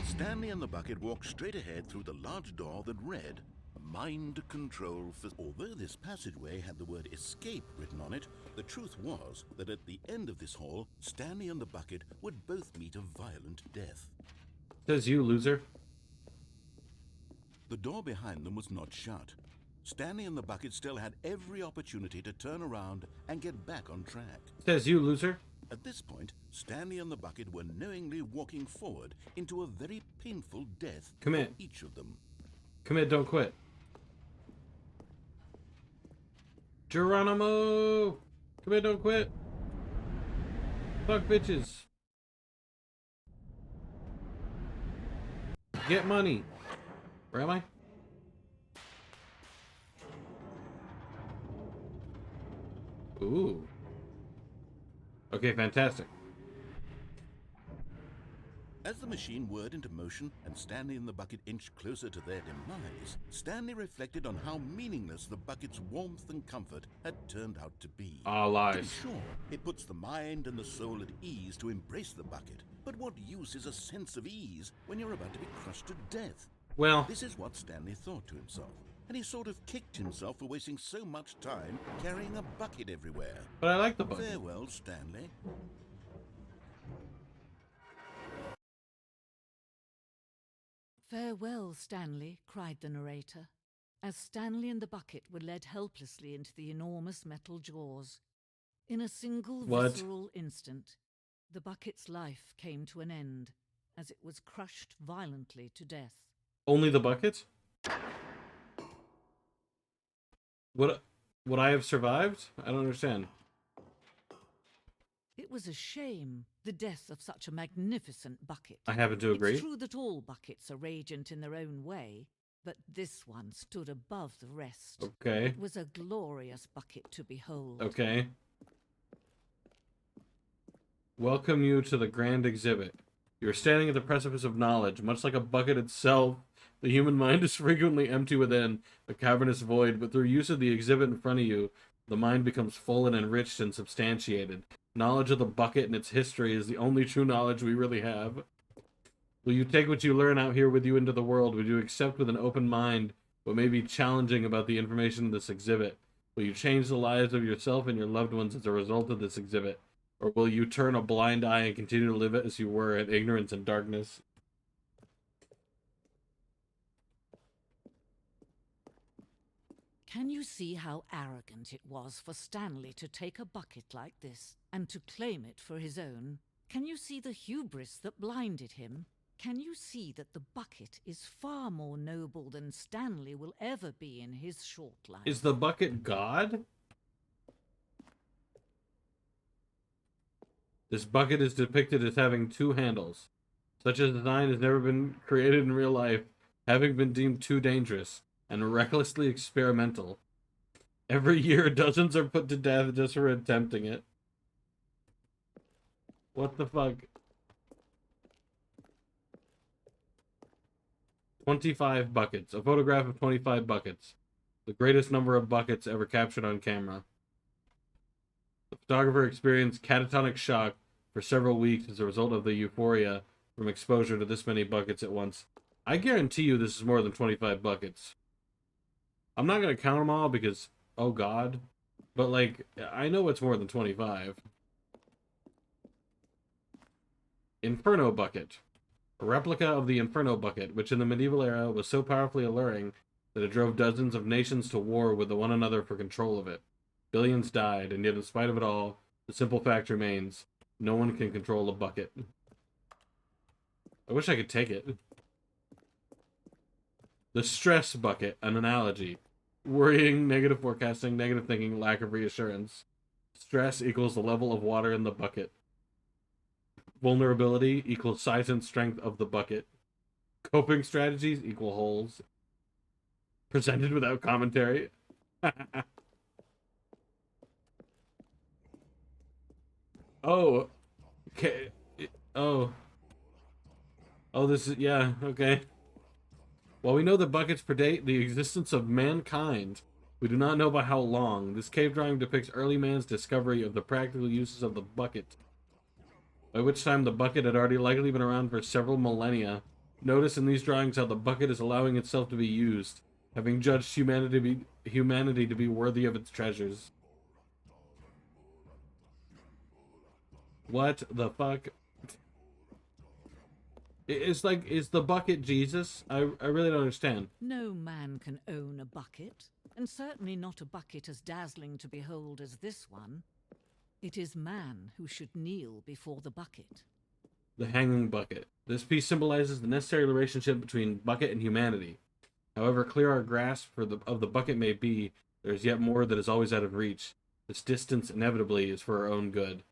Stanley and the bucket walked straight ahead through the large door that read, Mind Control. Although this passageway had the word escape written on it, the truth was that at the end of this hall, Stanley and the bucket would both meet a violent death.
Says you, loser.
The door behind them was not shut. Stanley and the bucket still had every opportunity to turn around and get back on track.
Says you, loser.
At this point, Stanley and the bucket were knowingly walking forward into a very painful death for
Commit.
each of them.
Commit, don't quit. Geronimo! Commit, don't quit. Fuck bitches. Get money. Where am I? Ooh. Okay, fantastic.
As the machine whirred into motion and Stanley and the bucket inched closer to their demise, Stanley reflected on how meaningless the bucket's warmth and comfort had turned out to be.
Ah,
To be
lies.
sure, it puts the mind and the soul at ease to embrace the bucket, but what use is a sense of ease when you're about to be crushed to death?
Well,
This is what Stanley thought to himself, and he sort of kicked himself for wasting so much time carrying a bucket everywhere.
but I like the bucket.
Farewell, Stanley.
"Farewell, Stanley," cried the narrator, as Stanley and the bucket were led helplessly into the enormous metal jaws. In a single
What?
visceral instant, the bucket's life came to an end as it was crushed violently to death.
Only the bucket? Would I have survived? I don't understand.
It was a shame, the death of such a magnificent bucket.
I happen to agree.
It's true that all buckets are radiant in their own way, but this one stood above the rest.
Okay.
It was a glorious bucket to behold.
Okay. Welcome you to the grand exhibit. You're standing at the precipice of knowledge. Much like a bucket itself, the human mind is frequently empty within, a cavernous void, but through use of the exhibit in front of you, the mind becomes full and enriched and substantiated. Knowledge of the bucket and its history is the only true knowledge we really have. Will you take what you learn out here with you into the world? Will you accept with an open mind what may be challenging about the information in this exhibit? Will you change the lives of yourself and your loved ones as a result of this exhibit? Or will you turn a blind eye and continue to live as you were in ignorance and darkness?
Can you see how arrogant it was for Stanley to take a bucket like this and to claim it for his own? Can you see the hubris that blinded him? Can you see that the bucket is far more noble than Stanley will ever be in his short life?
Is the bucket God? This bucket is depicted as having two handles. Such a design has never been created in real life, having been deemed too dangerous and recklessly experimental. Every year, dozens are put to death just for attempting it. What the fuck? 25 buckets. A photograph of 25 buckets. The greatest number of buckets ever captured on camera. The photographer experienced catatonic shock for several weeks as a result of the euphoria from exposure to this many buckets at once. I guarantee you this is more than 25 buckets. I'm not going to count them all because, oh god, but like, I know it's more than 25. Inferno Bucket. A replica of the Inferno Bucket, which in the medieval era was so powerfully alluring that it drove dozens of nations to war with one another for control of it. Billions died, and yet in spite of it all, the simple fact remains, no one can control a bucket. I wish I could take it. The Stress Bucket, an analogy. Worrying, negative forecasting, negative thinking, lack of reassurance. Stress equals the level of water in the bucket. Vulnerability equals size and strength of the bucket. Coping strategies equal holes. Presented without commentary. Oh. Okay. Oh. Oh, this is... Yeah, okay. While we know that buckets predate the existence of mankind, we do not know by how long. This cave drawing depicts early man's discovery of the practical uses of the bucket, by which time the bucket had already likely been around for several millennia. Notice in these drawings how the bucket is allowing itself to be used, having judged humanity to be worthy of its treasures. What the fuck? It's like, is the bucket Jesus? I really don't understand.
No man can own a bucket. and certainly not a bucket as dazzling to behold as this one. It is man who should kneel before the bucket.
The hanging bucket. This piece symbolizes the necessary relationship between bucket and humanity. However clear our grasp of the bucket may be, there is yet more that is always out of reach. This distance inevitably is for our own good.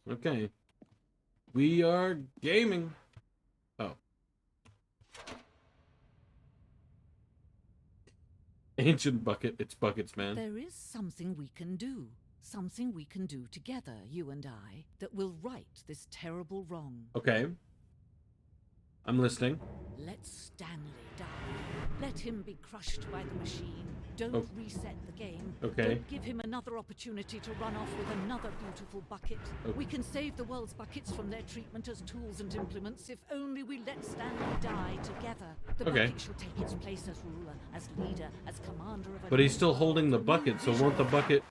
Okay. We are gaming. Oh. Ancient bucket. It's buckets, man.
There is something we can do. Something we can do together, you and I, that will right this terrible wrong.
Okay. I'm listening.
Let Stanley die. Let him be crushed by the machine. Don't reset the game.
Okay.
Don't give him another opportunity to run off with another beautiful bucket.
Okay.
We can save the world's buckets from their treatment as tools and implements if only we let Stanley die together. The bucket shall take its place as ruler, as leader, as commander of a...
But he's still holding the bucket, so won't the bucket...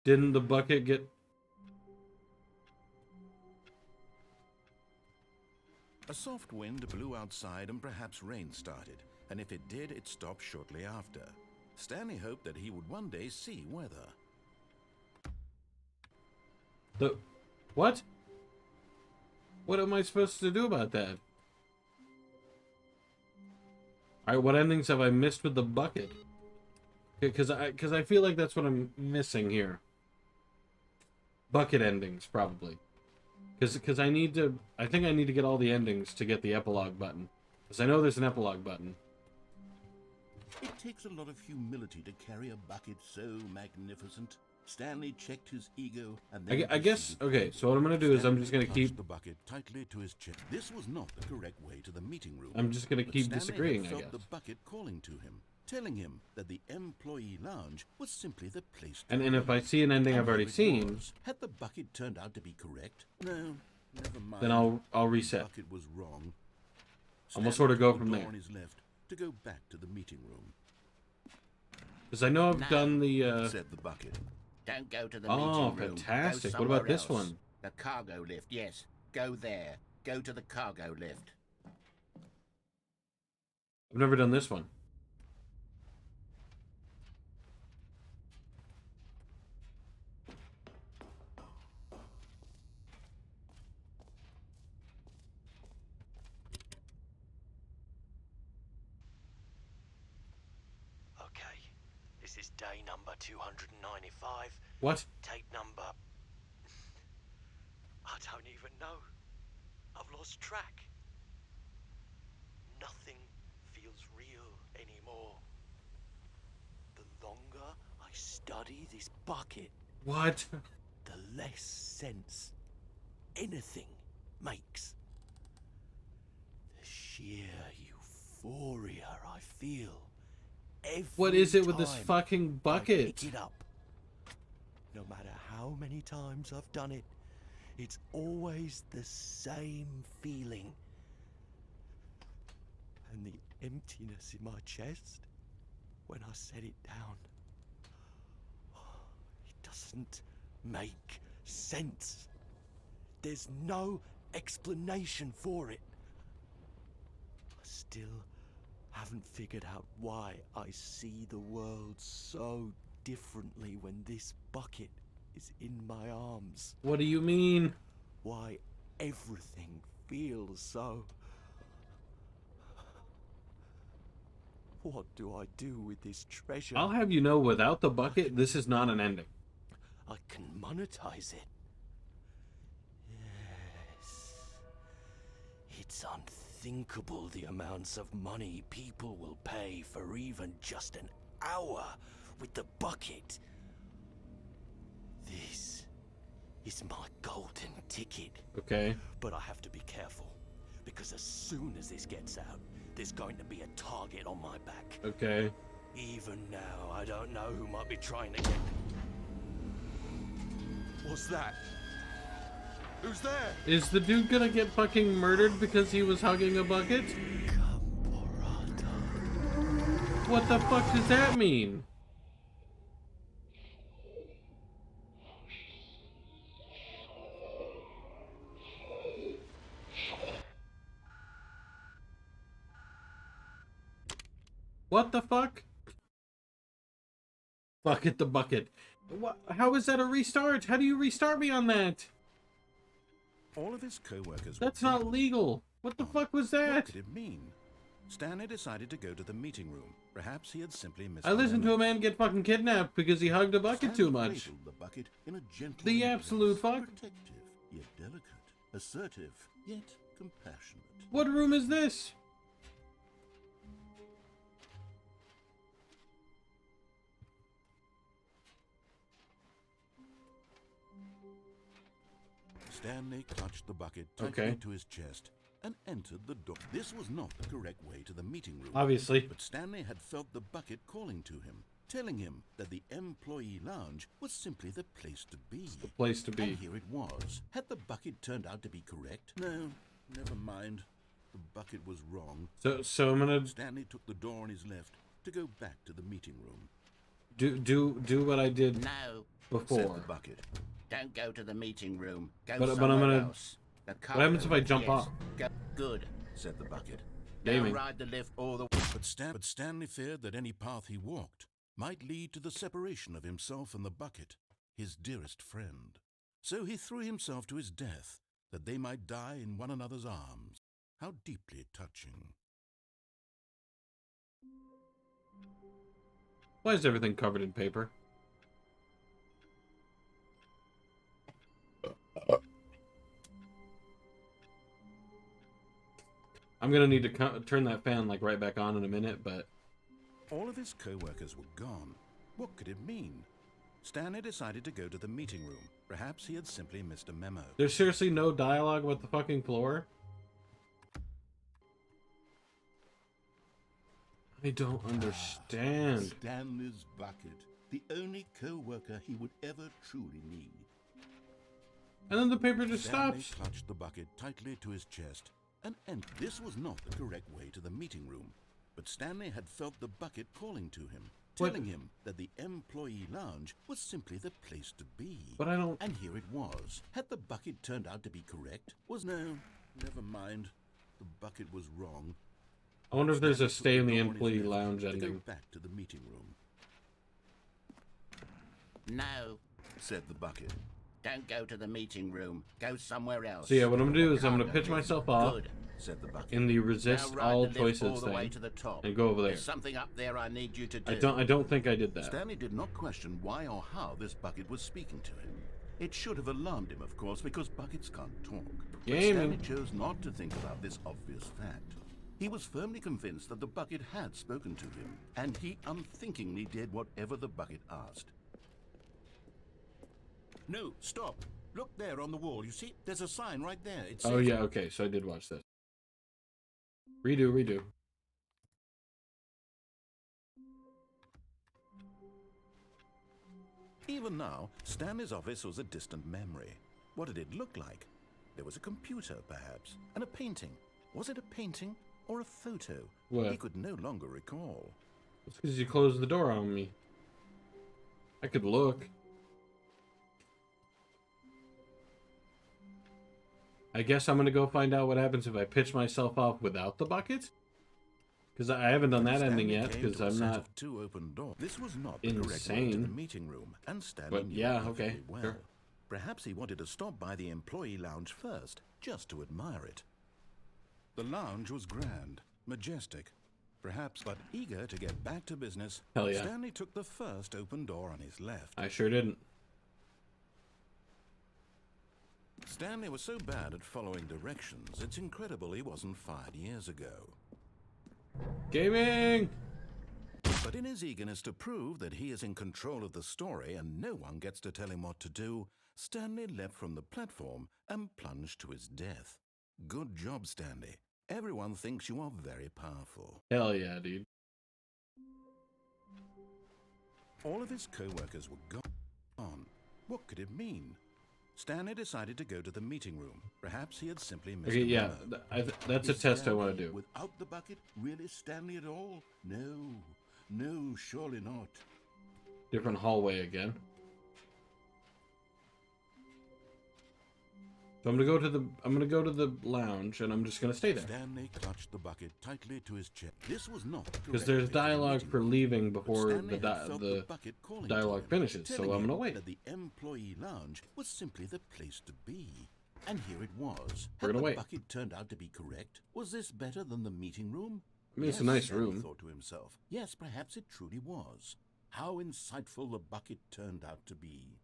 Didn't the bucket get...
A soft wind blew outside and perhaps rain started, and if it did, it stopped shortly after. Stanley hoped that he would one day see weather.
What? What am I supposed to do about that? Alright, what endings have I missed with the bucket? Because I feel like that's what I'm missing here. Bucket endings, probably. Because I think I need to get all the endings to get the epilogue button. Because I know there's an epilogue button.
It takes a lot of humility to carry a bucket so magnificent. Stanley checked his ego and then...
I guess, okay, so what I'm going to do is I'm just going to keep...
the bucket tightly to his chest. This was not the correct way to the meeting room.
I'm just going to keep disagreeing, I
felt
guess.
the bucket calling to him, telling him that the employee lounge was simply the place to
And if I see an ending I've already seen...
Had the bucket turned out to be correct? No, never mind.
Then I'll reset.
The bucket was wrong.
And we'll sort of go
Stanley
from
took the
there.
door on his left to go back to the meeting room.
Because I know I've done the...
Said the bucket.
Don't go to the
Oh,
meeting room.
fantastic.
Go
What about
somewhere
this
else.
one?
The cargo lift, yes. Go there. Go to the cargo lift.
I've never done this one.
This is day number 295.
What?
Tape number... I don't even know. I've lost track. Nothing feels real anymore. The longer I study this bucket,
What?
the less sense anything makes. The sheer euphoria I feel every
What is it with this
time
fucking
I
bucket?
pick it up. No matter how many times I've done it, it's always the same feeling. And the emptiness in my chest when I set it down. It doesn't make sense. There's no explanation for it. I still haven't figured out why I see the world so differently when this bucket is in my arms.
What do you mean?
Why everything feels so... What do I do with this treasure?
I'll have you know, without the bucket, this is not an ending.
I can monetize it. Yes. It's unthinkable the amounts of money people will pay for even just an hour with the bucket. This is my golden ticket.
Okay.
But I have to be careful, because as soon as this gets out, there's going to be a target on my back.
Okay.
Even now, I don't know who might be trying to get... What's that? Who's there?
Is the dude gonna get fucking murdered because he was hugging a bucket?
Camporata.
What the fuck does that mean? What the fuck? Bucket the bucket. What? How is that a restart? How do you restart me on that?
All of his co-workers
That's
were
not legal. What the fuck was
What
that?
could it mean? Stanley decided to go to the meeting room. Perhaps he had simply missed
I listened
the
to a
memo.
man get fucking kidnapped because he hugged a bucket too
Stanley
much.
cradled the bucket in a gentle
The
embrace.
absolute fuck.
Protective, yet delicate. Assertive, yet compassionate.
What room is this?
Stanley clutched the bucket tightly
Okay.
to his chest and entered the door. This was not the correct way to the meeting room.
Obviously.
But Stanley had felt the bucket calling to him, telling him that the employee lounge was simply the place to be.
The place to be.
And here it was. Had the bucket turned out to be correct? No, never mind. The bucket was wrong.
So I'm gonna
Stanley took the door on his left to go back to the meeting room.
do what I did
No,
Said
before.
the bucket.
don't go to the meeting room. Go
But I'm
somewhere
gonna-
else. The
What happens if I jump
yes.
off?
Go. Good.
Said the bucket.
Gaming.
Now ride the lift all the
But Stanley feared that any path he walked might lead to the separation of himself and the bucket, his dearest friend. So he threw himself to his death, that they might die in one another's arms. How deeply touching.
Why is everything covered in paper? I'm gonna need to turn that fan like right back on in a minute, but
All of his co-workers were gone. What could it mean? Stanley decided to go to the meeting room. Perhaps he had simply missed a memo.
there's seriously no dialogue with the fucking floor? I don't understand.
Stanley's bucket, the only co-worker he would ever truly need.
And then the paper just
Stanley
stops.
clutched the bucket tightly to his chest and this was not the correct way to the meeting room. But Stanley had felt the bucket calling to him,
What?
telling him that the employee lounge was simply the place to be.
But I don't.
And here it was. Had the bucket turned out to be correct? No, never mind. The bucket was wrong.
I wonder if there's a
Stanley took
stay in the
door on his
employee
left
lounge
to go
ending.
back to the meeting room,
No,
said the bucket.
don't go to the meeting room. Go somewhere else.
So yeah, what I'm gonna do is I'm
Can't
gonna pitch
do.
myself off
Good.
Said the bucket.
in the resist
Now ride
all
the lift all
choices
the way
thing
to the top.
and go over there.
There's something up there I need you to do.
I don't think I did that.
Stanley did not question why or how this bucket was speaking to him. It should have alarmed him, of course, because buckets can't talk. But
Gaming.
Stanley chose not to think about this obvious fact. He was firmly convinced that the bucket had spoken to him, and he unthinkingly did whatever the bucket asked. No, stop. Look there on the wall. You see? There's a sign right there. It says...
Oh yeah, okay, so I did watch this. Redo.
Even now, Stanley's office was a distant memory. What did it look like? There was a computer, perhaps, and a painting. Was it a painting or a photo?
What?
He could no longer recall.
It's because you closed the door on me. I could look. I guess I'm gonna go find out what happens if I pitch myself off without the bucket. Because I haven't done that ending
Stanley
yet,
came
because
to a
I'm
set
not...
of two open doors. This was not the correct way to the
insane.
meeting room, and Stanley
But
knew
yeah,
it perfectly
okay,
well.
sure.
Perhaps he wanted to stop by the employee lounge first, just to admire it. The lounge was grand, majestic, perhaps, but eager to get back to business.
Hell yeah.
Stanley took the first open door on his left.
I sure didn't.
Stanley was so bad at following directions, it's incredible he wasn't fired years ago.
Gaming!
But in his eagerness to prove that he is in control of the story and no one gets to tell him what to do, Stanley leapt from the platform and plunged to his death. Good job, Stanley. Everyone thinks you are very powerful.
Hell yeah, dude.
All of his co-workers were gone. What could it mean? Stanley decided to go to the meeting room. Perhaps he had simply missed
Okay,
a
yeah,
memo.
that's a
Is
test I want
Stanley
to do.
Without the bucket, really Stanley at all? No. No, surely not.
Different hallway again. So I'm gonna go to the lounge, and I'm just gonna stay there.
Stanley clutched the bucket tightly to his chest. This was not
Because there's
directly to the
dialogue
meeting
for
room,
leaving
but
before
Stanley
the
had felt
the
bucket calling
dialogue
to him,
finishes, so
telling
I'm gonna
him
wait.
that the employee lounge was simply the place to be. And here it was.
We're
Had
gonna
the
wait.
bucket turned out to be correct? Was this better than the meeting room?
I mean, it's a
Yes,
nice
Stanley
room.
thought to himself. Yes, perhaps it truly was. How insightful the bucket turned out to be.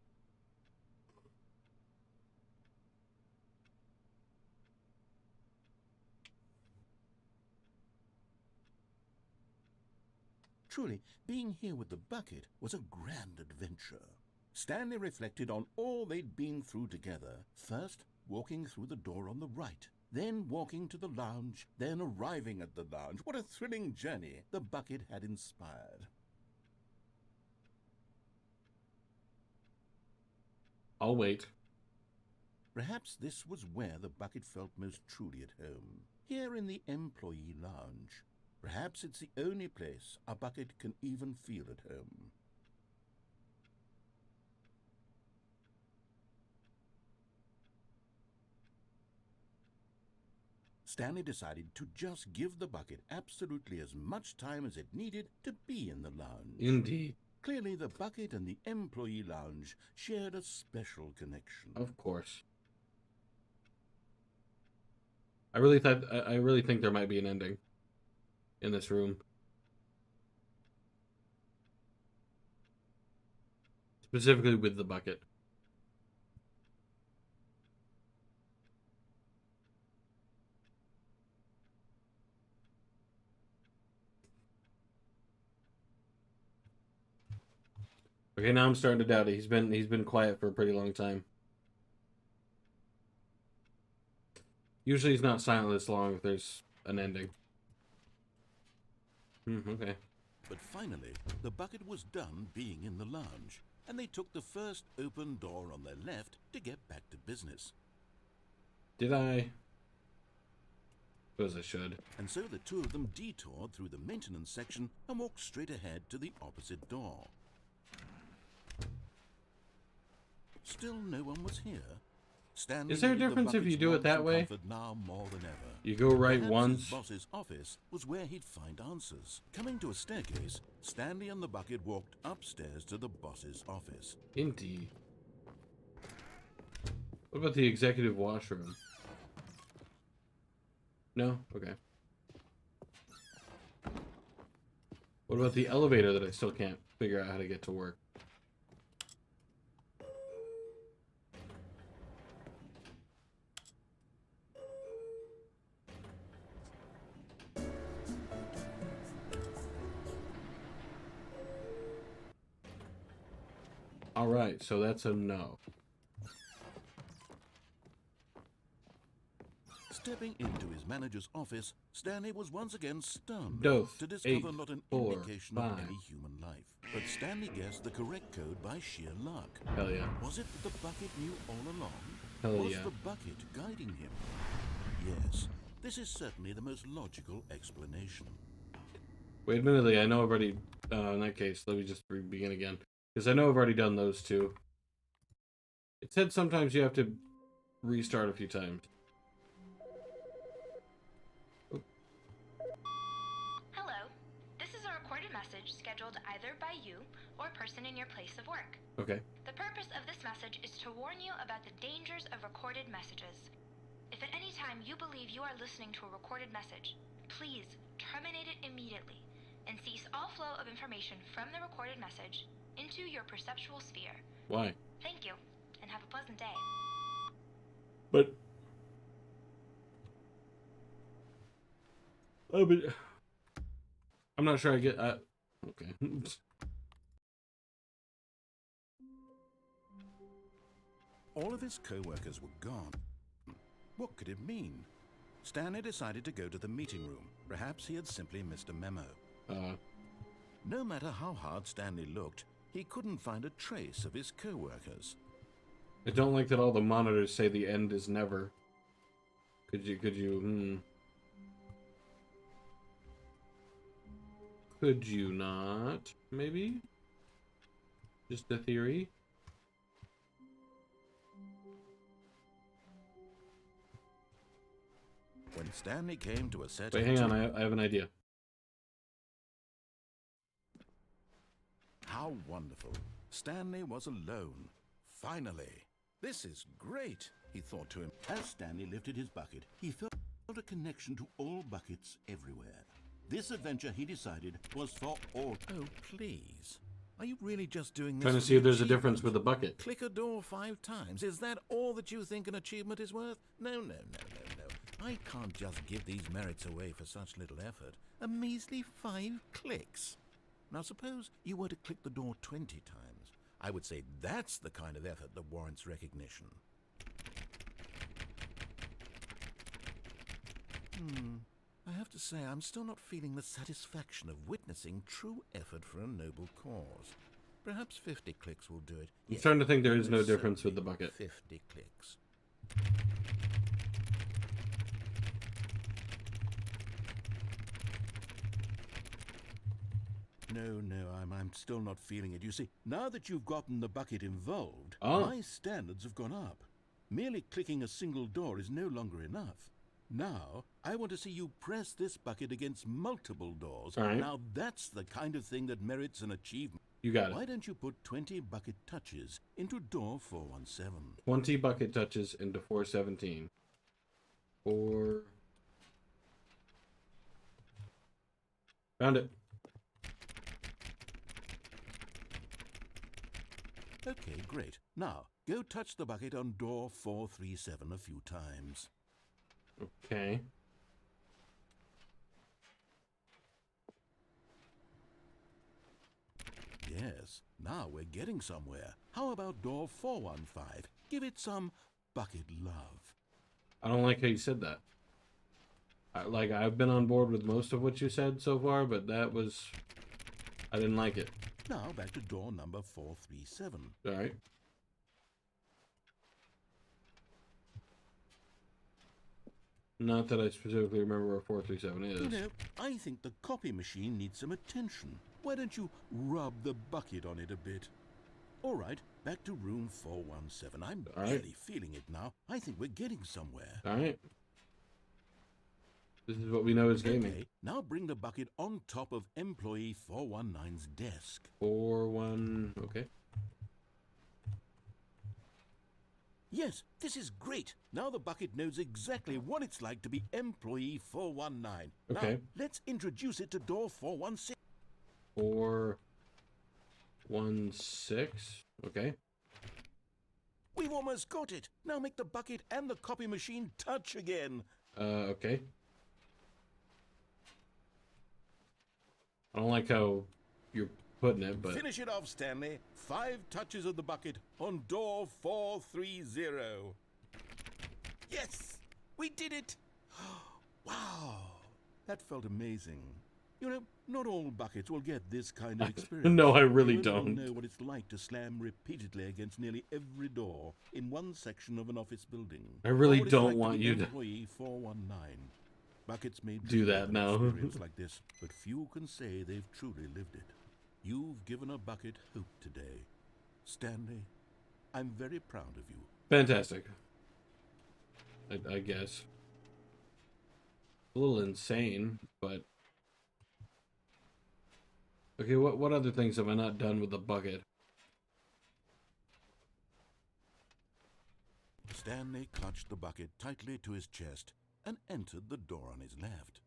Truly, being here with the bucket was a grand adventure. Stanley reflected on all they'd been through together. First, walking through the door on the right, then walking to the lounge, then arriving at the lounge. What a thrilling journey the bucket had inspired.
I'll wait.
Perhaps this was where the bucket felt most truly at home, here in the employee lounge. Perhaps it's the only place a bucket can even feel at home. Stanley decided to just give the bucket absolutely as much time as it needed to be in the lounge.
Indeed.
Clearly, the bucket and the employee lounge shared a special connection.
Of course. I really think there might be an ending in this room. Specifically with the bucket. Okay, now I'm starting to doubt it. He's been quiet for a pretty long time. Usually he's not silent this long if there's an ending. Okay.
But finally, the bucket was done being in the lounge, and they took the first open door on their left to get back to business.
Did I? Suppose I should.
And so the two of them detoured through the maintenance section and walked straight ahead to the opposite door. Still no one was here. Stanley
Is there a
needed the
difference if you
bucket's
do it
warmth
that
and
way?
comfort now more than ever.
You go right
Perhaps
once.
his boss's office was where he'd find answers. Coming to a staircase, Stanley and the bucket walked upstairs to the boss's office.
Indeed. What about the executive washroom? No? Okay. What about the elevator that I still can't figure out how to get to work? Alright, so that's a no.
Stepping into his manager's office, Stanley was once again stunned
Doth,
to discover
8,
not an
4,
indication
5.
of any human life. But Stanley guessed the correct code by sheer luck.
Hell yeah.
Was it that the bucket knew all along?
Hell
Was
yeah.
the bucket guiding him? Yes, this is certainly the most logical explanation.
Wait, admittedly, I know I've already... in that case, let me just begin again. Because I know I've already done those two. It said sometimes you have to restart a few times.
Hello. This is a recorded message scheduled either by you or a person in your place of work.
Okay.
The purpose of this message is to warn you about the dangers of recorded messages. If at any time you believe you are listening to a recorded message, please terminate it immediately and cease all flow of information from the recorded message into your perceptual sphere.
Why?
Thank you, and have a pleasant day.
But... Oh, but... I'm not sure I get... okay.
All of his co-workers were gone. What could it mean? Stanley decided to go to the meeting room. Perhaps he had simply missed a memo. No matter how hard Stanley looked, he couldn't find a trace of his co-workers.
I don't like that all the monitors say the end is never. Could you, Could you not? Maybe? Just a theory?
When Stanley came to a set
Wait,
of
hang on.
two-
I have an idea.
How wonderful. Stanley was alone. Finally. This is great, he thought to him.
As Stanley lifted his bucket, he felt a connection to all buckets everywhere. This adventure, he decided, was for all.
Oh, please. Are you really just doing this?
Trying to
for
see
the
if there's a difference
achievement?
with the bucket.
Click a door 5 times. Is that all that you think an achievement is worth? No. I can't just give these merits away for such little effort. A measly 5 clicks. Now suppose you were to click the door 20 times. I would say that's the kind of effort that warrants recognition. I have to say, I'm still not feeling the satisfaction of witnessing true effort for a noble cause. Perhaps 50 clicks will do it.
I'm starting to think there is no
most
difference with the
certainly
bucket.
50 clicks.
No, I'm still not feeling it. You see, now that you've gotten the bucket involved,
Oh.
my standards have gone up. Merely clicking a single door is no longer enough. Now, I want to see you press this bucket against multiple doors.
All right.
Now, that's the kind of thing that merits an achievement.
You got
Why
it.
don't you put 20 bucket touches into door 417?
20 bucket touches into 417. 4. Found it.
Okay, great. Now, go touch the bucket on door 437 a few times.
Okay.
Yes, now we're getting somewhere. How about door 415? Give it some bucket love.
I don't like how you said that. I've been on board with most of what you said so far, but that was... I didn't like it.
Now back to door number 437.
All right. Not that I specifically remember where 437 is.
You know, I think the copy machine needs some attention. Why don't you rub the bucket on it a bit? All right, back to room 417. I'm
All right.
really feeling it now. I think we're getting somewhere.
All right. This is what we know as gaming.
Okay, now bring the bucket on top of employee 419's desk.
4-1. Okay.
Yes, this is great. Now the bucket knows exactly what it's like to be employee 419.
Okay.
Now, let's introduce it to door 416.
416. Okay.
We've almost got it. Now make the bucket and the copy machine touch again.
Okay. I don't like how you're putting it, but...
Finish it off, Stanley. 5 touches of the bucket on door 430. Yes! We did it! Wow! That felt amazing. You know, not all buckets will get this kind of experience.
No, I really
You
don't.
know what it's like to slam repeatedly against nearly every door in one section of an office building.
I really
Or what it's
don't
like to
want
be
you to
employee 419. Buckets may
do that
an
now.
experience like this, but few can say they've truly lived it. You've given a bucket hope today. Stanley, I'm very proud of you.
Fantastic. I guess. A little insane, but... Okay, what other things have I not done with the bucket?
Stanley clutched the bucket tightly to his chest and entered the door on his left.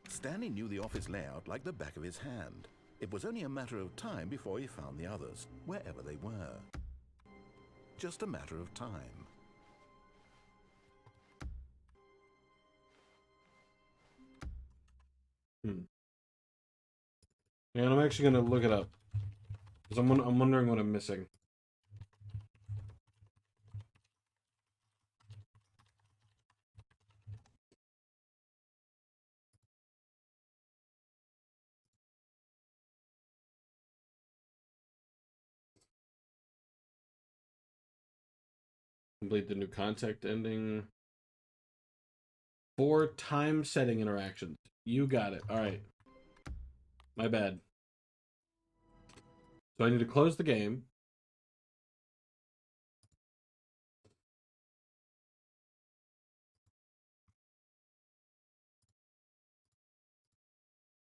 Stanley knew the office layout like the back of his hand. It was only a matter of time before he found the others, wherever they were. Just a matter of time.
Yeah, I'm actually gonna look it up. Because I'm wondering what I'm missing. Complete the new contact ending. 4 time setting interactions. You got it. All right. My bad. So I need to close the game.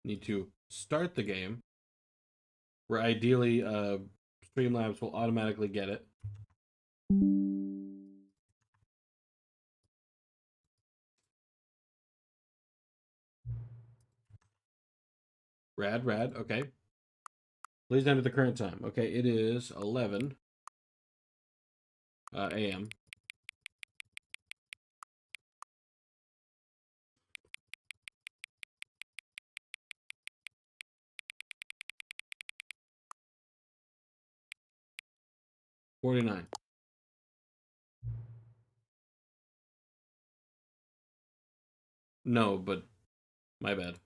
Need to start the game. Where ideally Streamlabs will automatically get it. Rad. Okay. Please enter the current time. Okay, it is 11 a.m. $49. No, but my bad.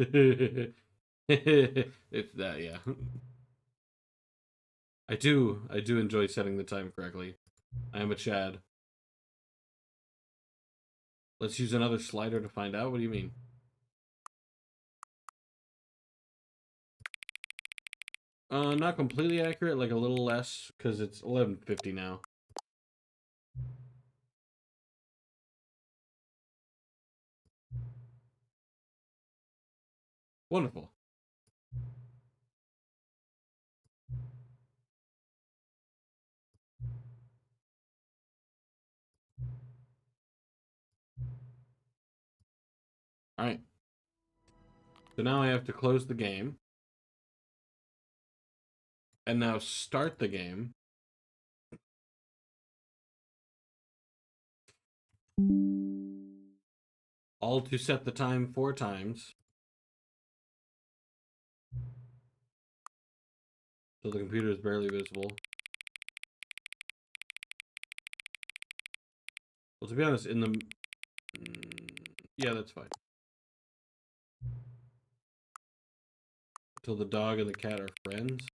It's that, yeah. I do enjoy setting the time correctly. I am a Chad. Let's use another slider to find out. What do you mean? Not completely accurate, like a little less, because it's 11:50 now. Wonderful. Alright. So now I have to close the game. And now start the game. All to set the time 4 times. So the computer is barely visible. Well, to be honest, in the... yeah, that's fine. Until the dog and the cat are friends.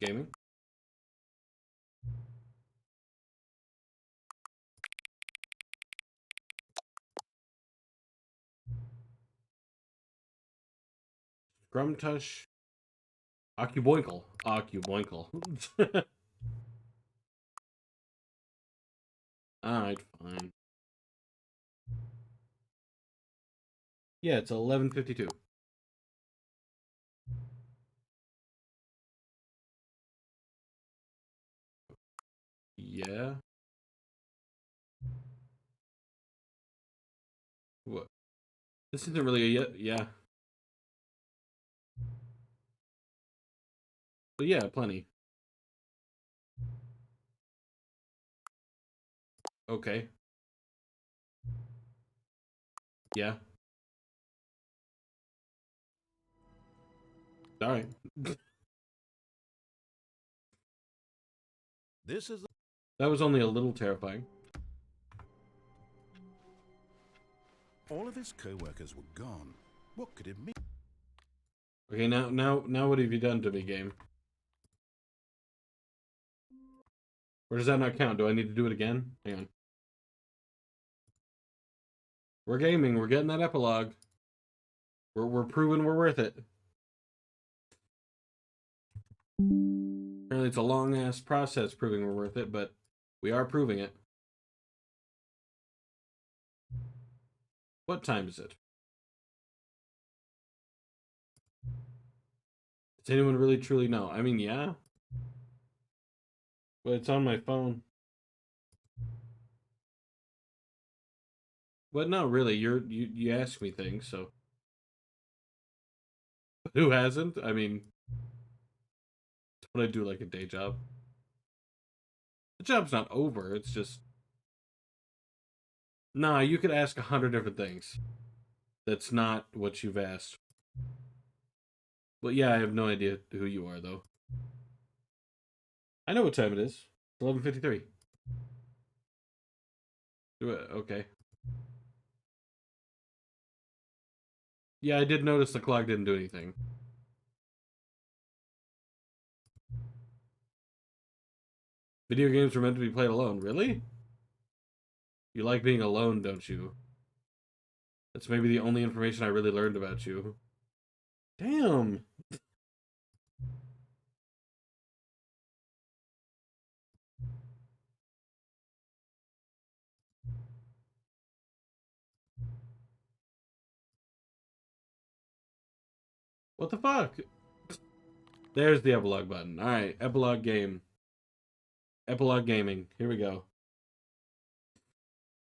Gaming. Grumtush. Occuboinkle. Alright, fine. Yeah, it's 11:52. Yeah. What? This isn't really a yeah. But yeah, plenty. Okay. Yeah. Alright.
This is
That was only a little terrifying.
all of his co-workers were gone. What could it mean?
Okay, now what have you done to me, game? Or does that not count? Do I need to do it again? Hang on. We're gaming. We're getting that epilogue. We're proving we're worth it. Apparently it's a long-ass process proving we're worth it, but we are proving it. What time is it? Does anyone really truly know? I mean, yeah. But it's on my phone. But no, really, you ask me things, so who hasn't? I mean, what I do like a day job. The job's not over. It's just nah. You could ask 100 different things. That's not what you've asked. But yeah, I have no idea who you are though. I know what time it is. It's 11:53. Okay. Yeah, I did notice the clock didn't do anything. Video games were meant to be played alone. Really? You like being alone, don't you? That's maybe the only information I really learned about you. Damn. What the fuck? There's the epilogue button. Alright, epilogue game. Epilogue gaming. Here we go.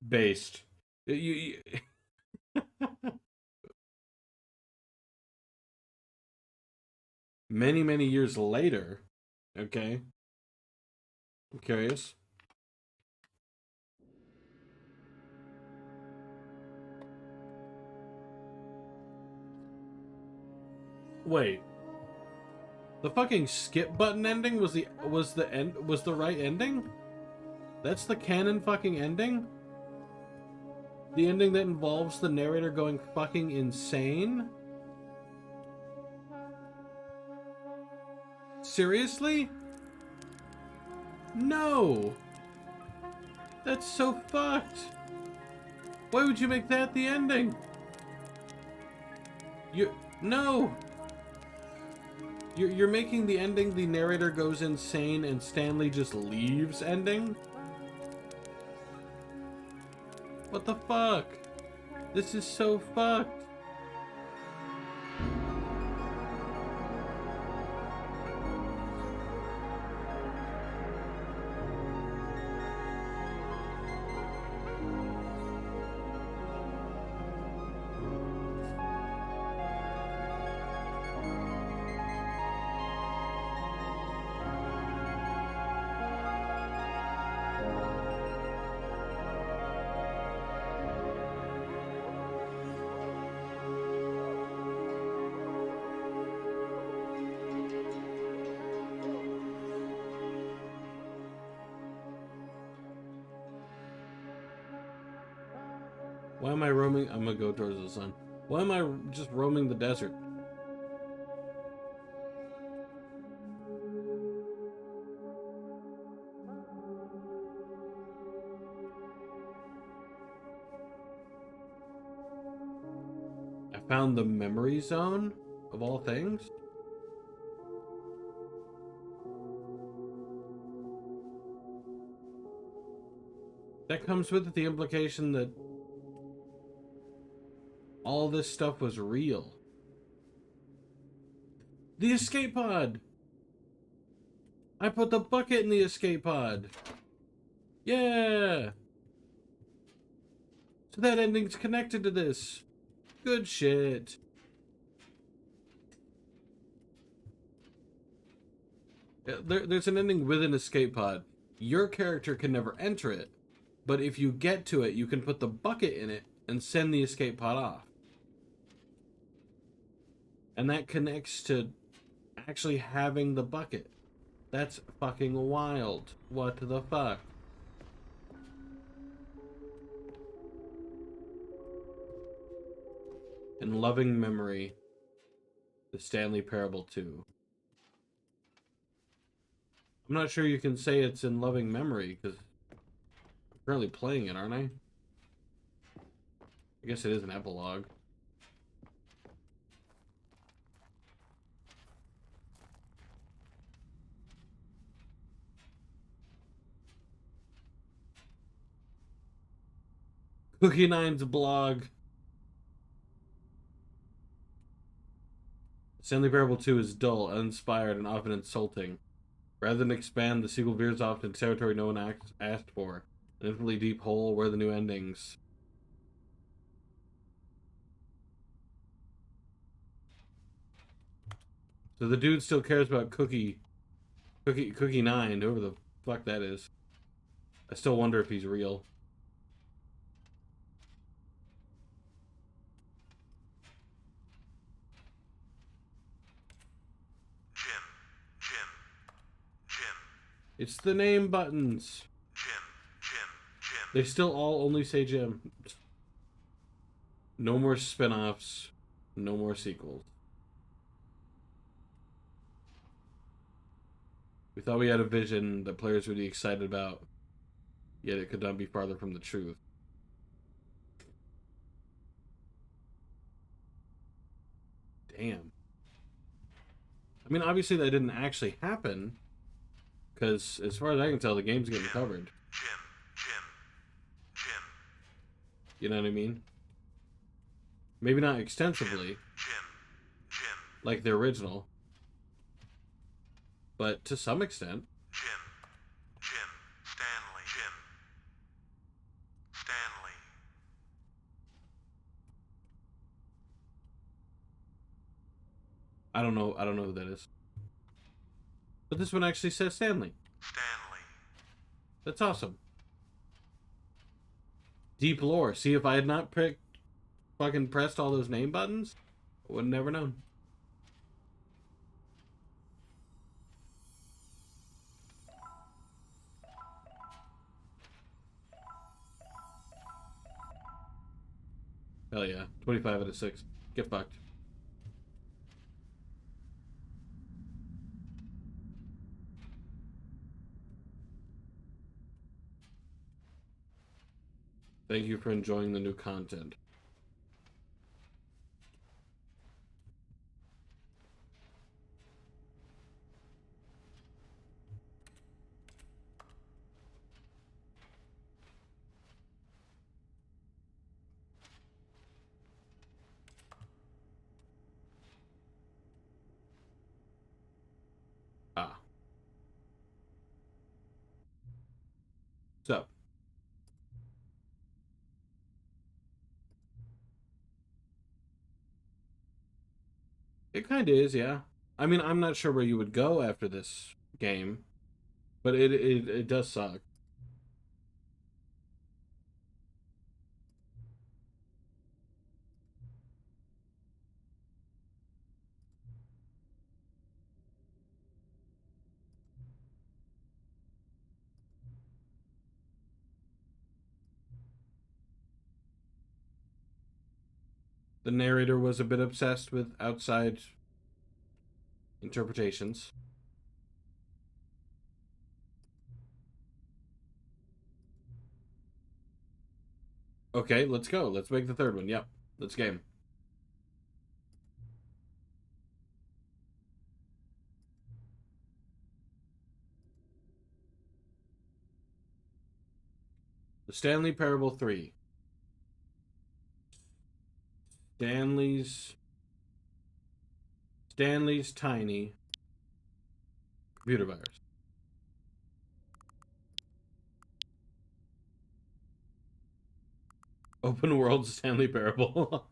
Based. Many, many years later. Okay. I'm curious. Wait. The fucking skip button ending was the right ending? That's the canon fucking ending? The ending that involves the narrator going fucking insane? Seriously? No! That's so fucked! Why would you make that the ending? No! You're making the ending the narrator goes insane and Stanley just leaves ending? What the fuck? This is so fucked. Why am I roaming? I'm gonna go towards the sun. Why am I just roaming the desert? I found the memory zone, of all things. That comes with the implication that all this stuff was real. The escape pod! I put the bucket in the escape pod! Yeah! So that ending's connected to this. Good shit. There's an ending with an escape pod. Your character can never enter it, but if you get to it, you can put the bucket in it and send the escape pod off. And that connects to actually having the bucket. That's fucking wild. What the fuck? In loving memory, the Stanley Parable 2. I'm not sure you can say it's in loving memory, because I'm currently playing it, aren't I? I guess it is an epilogue. Cookie Nine's blog. Stanley Parable 2 is dull, uninspired, and often insulting. Rather than expand, the sequel veers off into territory no one asked for. An infinitely deep hole where the new endings. So the dude still cares about Cookie 9, whoever the fuck that is. I still wonder if he's real. It's the name buttons.
Jin.
They still all only say Jim. No more spin-offs. No more sequels. We thought we had a vision that players would be excited about, yet it could not be farther from the truth. Damn. I mean, obviously that didn't actually happen, because as far as I can tell, the game's getting covered.
Jim.
You know what I mean? Maybe not extensively,
Jim.
like the original, but to some extent.
Jim. Stanley.
I don't know who that is. But this one actually says Stanley. That's awesome. Deep lore. See, if I had not fucking pressed all those name buttons, I would have never known. Hell yeah. 25 out of 6. Get fucked. Thank you for enjoying the new content. Ah. So. It kind of is, yeah. I mean, I'm not sure where you would go after this game, but it does suck. The narrator was a bit obsessed with outside interpretations. Okay, let's go. Let's make the third one. Yep. Let's game. The Stanley Parable 3. Stanley's tiny computer virus. Open world Stanley Parable.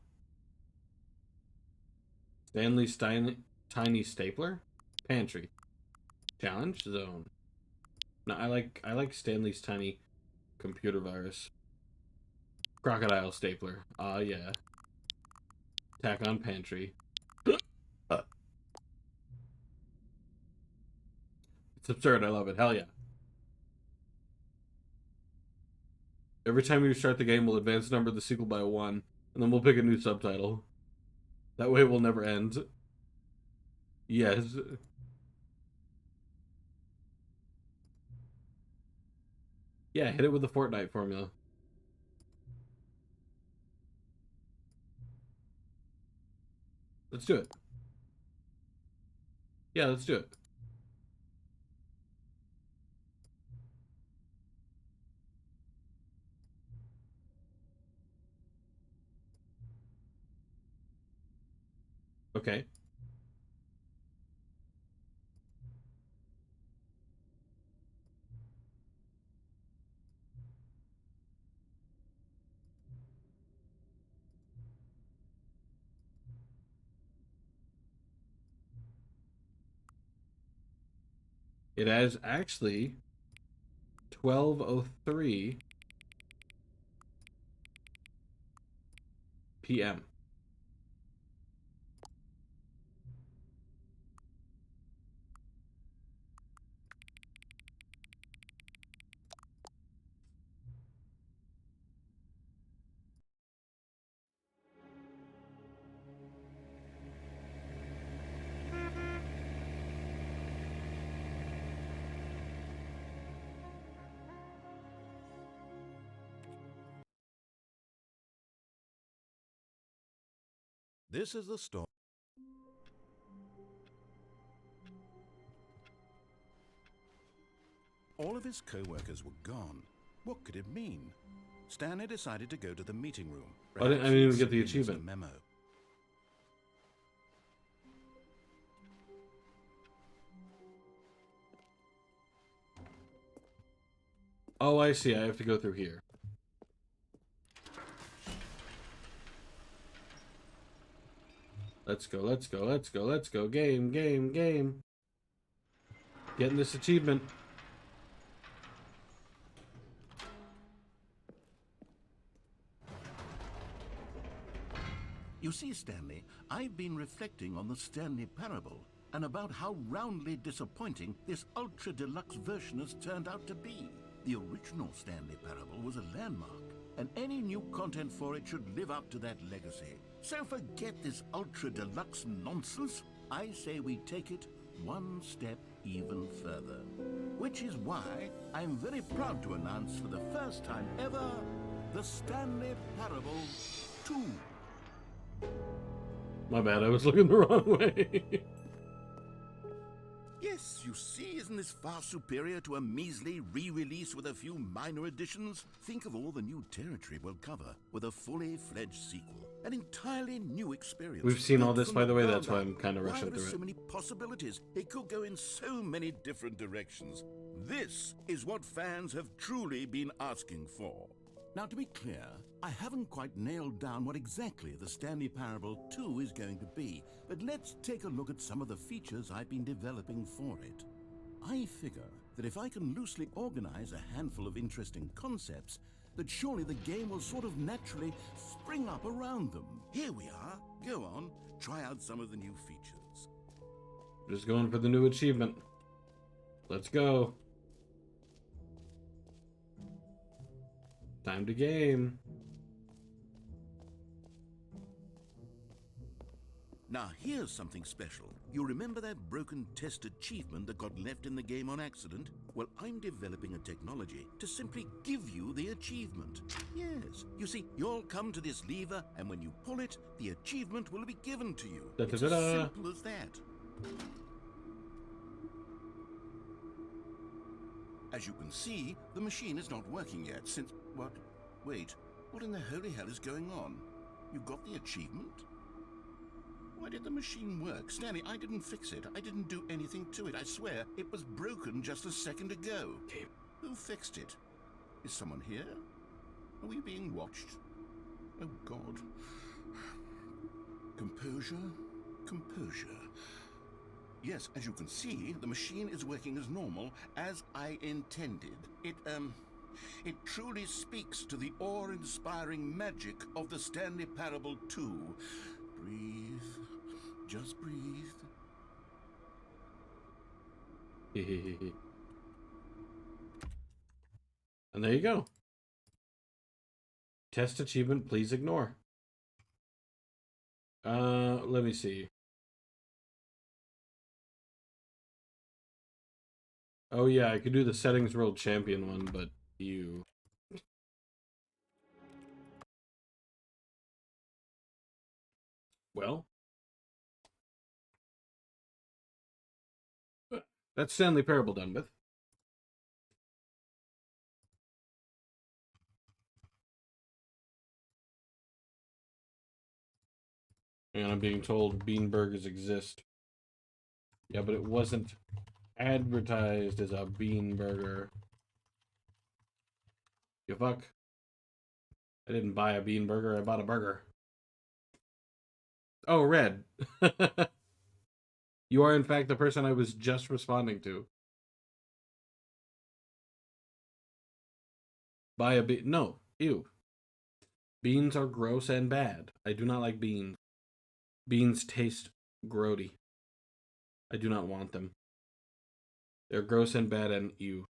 Stanley's tiny stapler. Pantry. Challenge zone. No, I like Stanley's tiny computer virus. Crocodile stapler. Ah, yeah. Attack on pantry. It's absurd. I love it. Hell yeah. Every time we start the game, we'll advance number the sequel by 1, and then we'll pick a new subtitle. That way it will never end. Yes. Yeah, hit it with the Fortnite formula. Let's do it. Yeah, let's do it. Okay. It has actually 12:03 p.m.
This is the story. All of his co-workers were gone. What could it mean? Stanley decided to go to the meeting room.
I didn't even
Perhaps
get the
he'd seen
achievement.
a memo.
Oh, I see. I have to go through here. Let's go, let's go, let's go, let's go. Game, game, game. Getting this achievement.
You see, Stanley, I've been reflecting on the Stanley Parable and about how roundly disappointing this ultra-deluxe version has turned out to be. The original Stanley Parable was a landmark, and any new content for it should live up to that legacy. So forget this ultra-deluxe nonsense. I say we take it one step even further. Which is why I'm very proud to announce for the first time ever, the Stanley Parable 2.
My bad, I was looking the wrong way.
Yes, you see, isn't this far superior to a measly re-release with a few minor additions? Think of all the new territory we'll cover with a fully fledged sequel. An entirely new experience.
We've seen all
built
this,
from
by the way,
ground
that's why
up.
I'm kind of
Why,
rushing
there are
through
so
it.
many possibilities. It could go in so many different directions. This is what fans have truly been asking for. Now, to be clear, I haven't quite nailed down what exactly the Stanley Parable 2 is going to be, but let's take a look at some of the features I've been developing for it. I figure that if I can loosely organize a handful of interesting concepts, that surely the game will sort of naturally spring up around them. Here we are. Go on, try out some of the new features.
Just going for the new achievement. Let's go. Time to game.
Now, here's something special. You remember that broken test achievement that got left in the game on accident? Well, I'm developing a technology to simply give you the achievement. Yes. You see, you'll come to this lever, and when you pull it, the achievement will be given to you. It's as
Da-da-da-da.
simple as that. As you can see, the machine is not working yet since... What? Wait. What in the holy hell is going on? You got the achievement? Why did the machine work? Stanley, I didn't fix it. I didn't do anything to it. I swear, it was broken just a second ago.
Okay.
Who fixed it? Is someone here? Are we being watched? Oh, God. Composure? Composure. Yes, as you can see, the machine is working as normal, as I intended. It truly speaks to the awe-inspiring magic of the Stanley Parable 2. Breathe. Just breathe.
And there you go. Test achievement, please ignore. Let me see. Oh yeah, I could do the settings world champion one, but you... Well... That's Stanley Parable done with. And I'm being told bean burgers exist. Yeah, but it wasn't advertised as a bean burger. You fuck. I didn't buy a bean burger, I bought a burger. Oh, Red. You are in fact the person I was just responding to. Buy a bean. No, ew. Beans are gross and bad. I do not like beans. Beans taste grody. I do not want them. They're gross and bad and ew.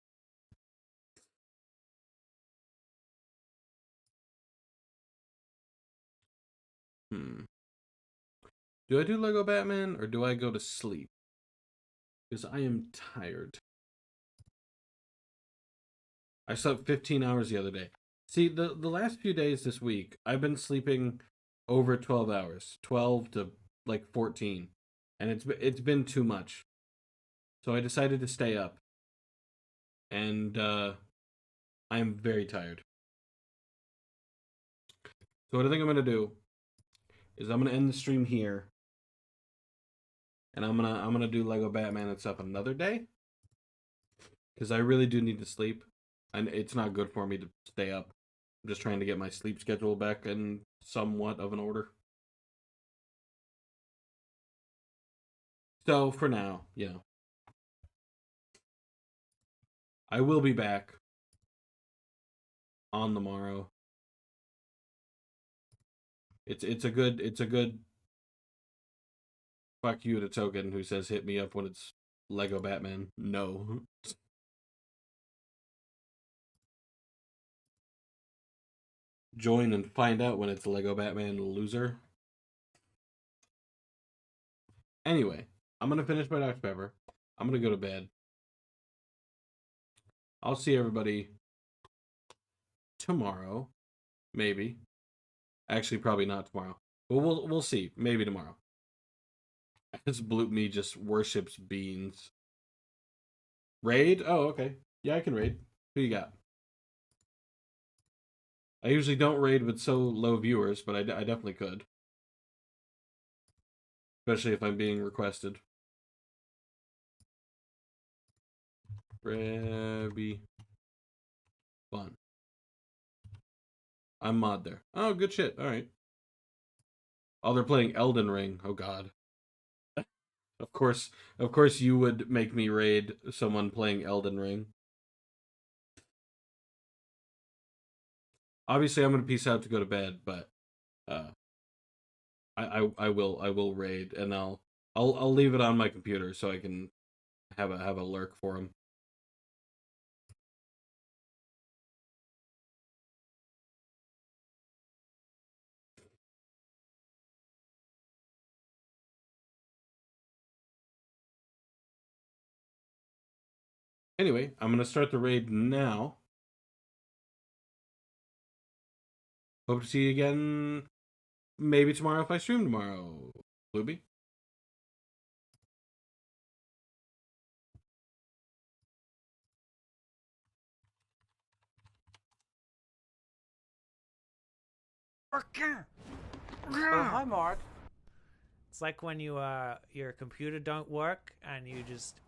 Do I do Lego Batman or do I go to sleep? Because I am tired. I slept 15 hours the other day. See, the last few days this week, I've been sleeping over 12 hours, 12 to like 14, and it's been too much. So I decided to stay up, and I'm very tired. So what I think I'm gonna do is I'm gonna end the stream here, and I'm gonna do Lego Batman and stuff another day, because I really do need to sleep, and it's not good for me to stay up. I'm just trying to get my sleep schedule back in somewhat of an order. So for now, I will be back on the morrow. It's a good fuck you to Token, who says hit me up when it's Lego Batman. No. Join and find out when it's Lego Batman, loser. Anyway, I'm gonna finish my Dr. Pepper. I'm gonna go to bed. I'll see everybody tomorrow, maybe. Actually, probably not tomorrow, but we'll see. Maybe tomorrow. This Bloop Me just worships beans. Raid? Oh, okay. Yeah, I can raid. Who you got? I usually don't raid with so low viewers, but I definitely could. Especially if I'm being requested. Rabby. Fun. I'm mod there. Oh, good shit. Alright. Oh, they're playing Elden Ring. Oh, God. Of course you would make me raid someone playing Elden Ring. Obviously, I'm gonna peace out to go to bed, but I will raid, and I'll leave it on my computer so I can have a lurk for him. Anyway, I'm gonna start the raid now. Hope to see you again maybe tomorrow if I stream tomorrow. Luby?
Oh, hi, Mark. It's like when you your computer don't work and you just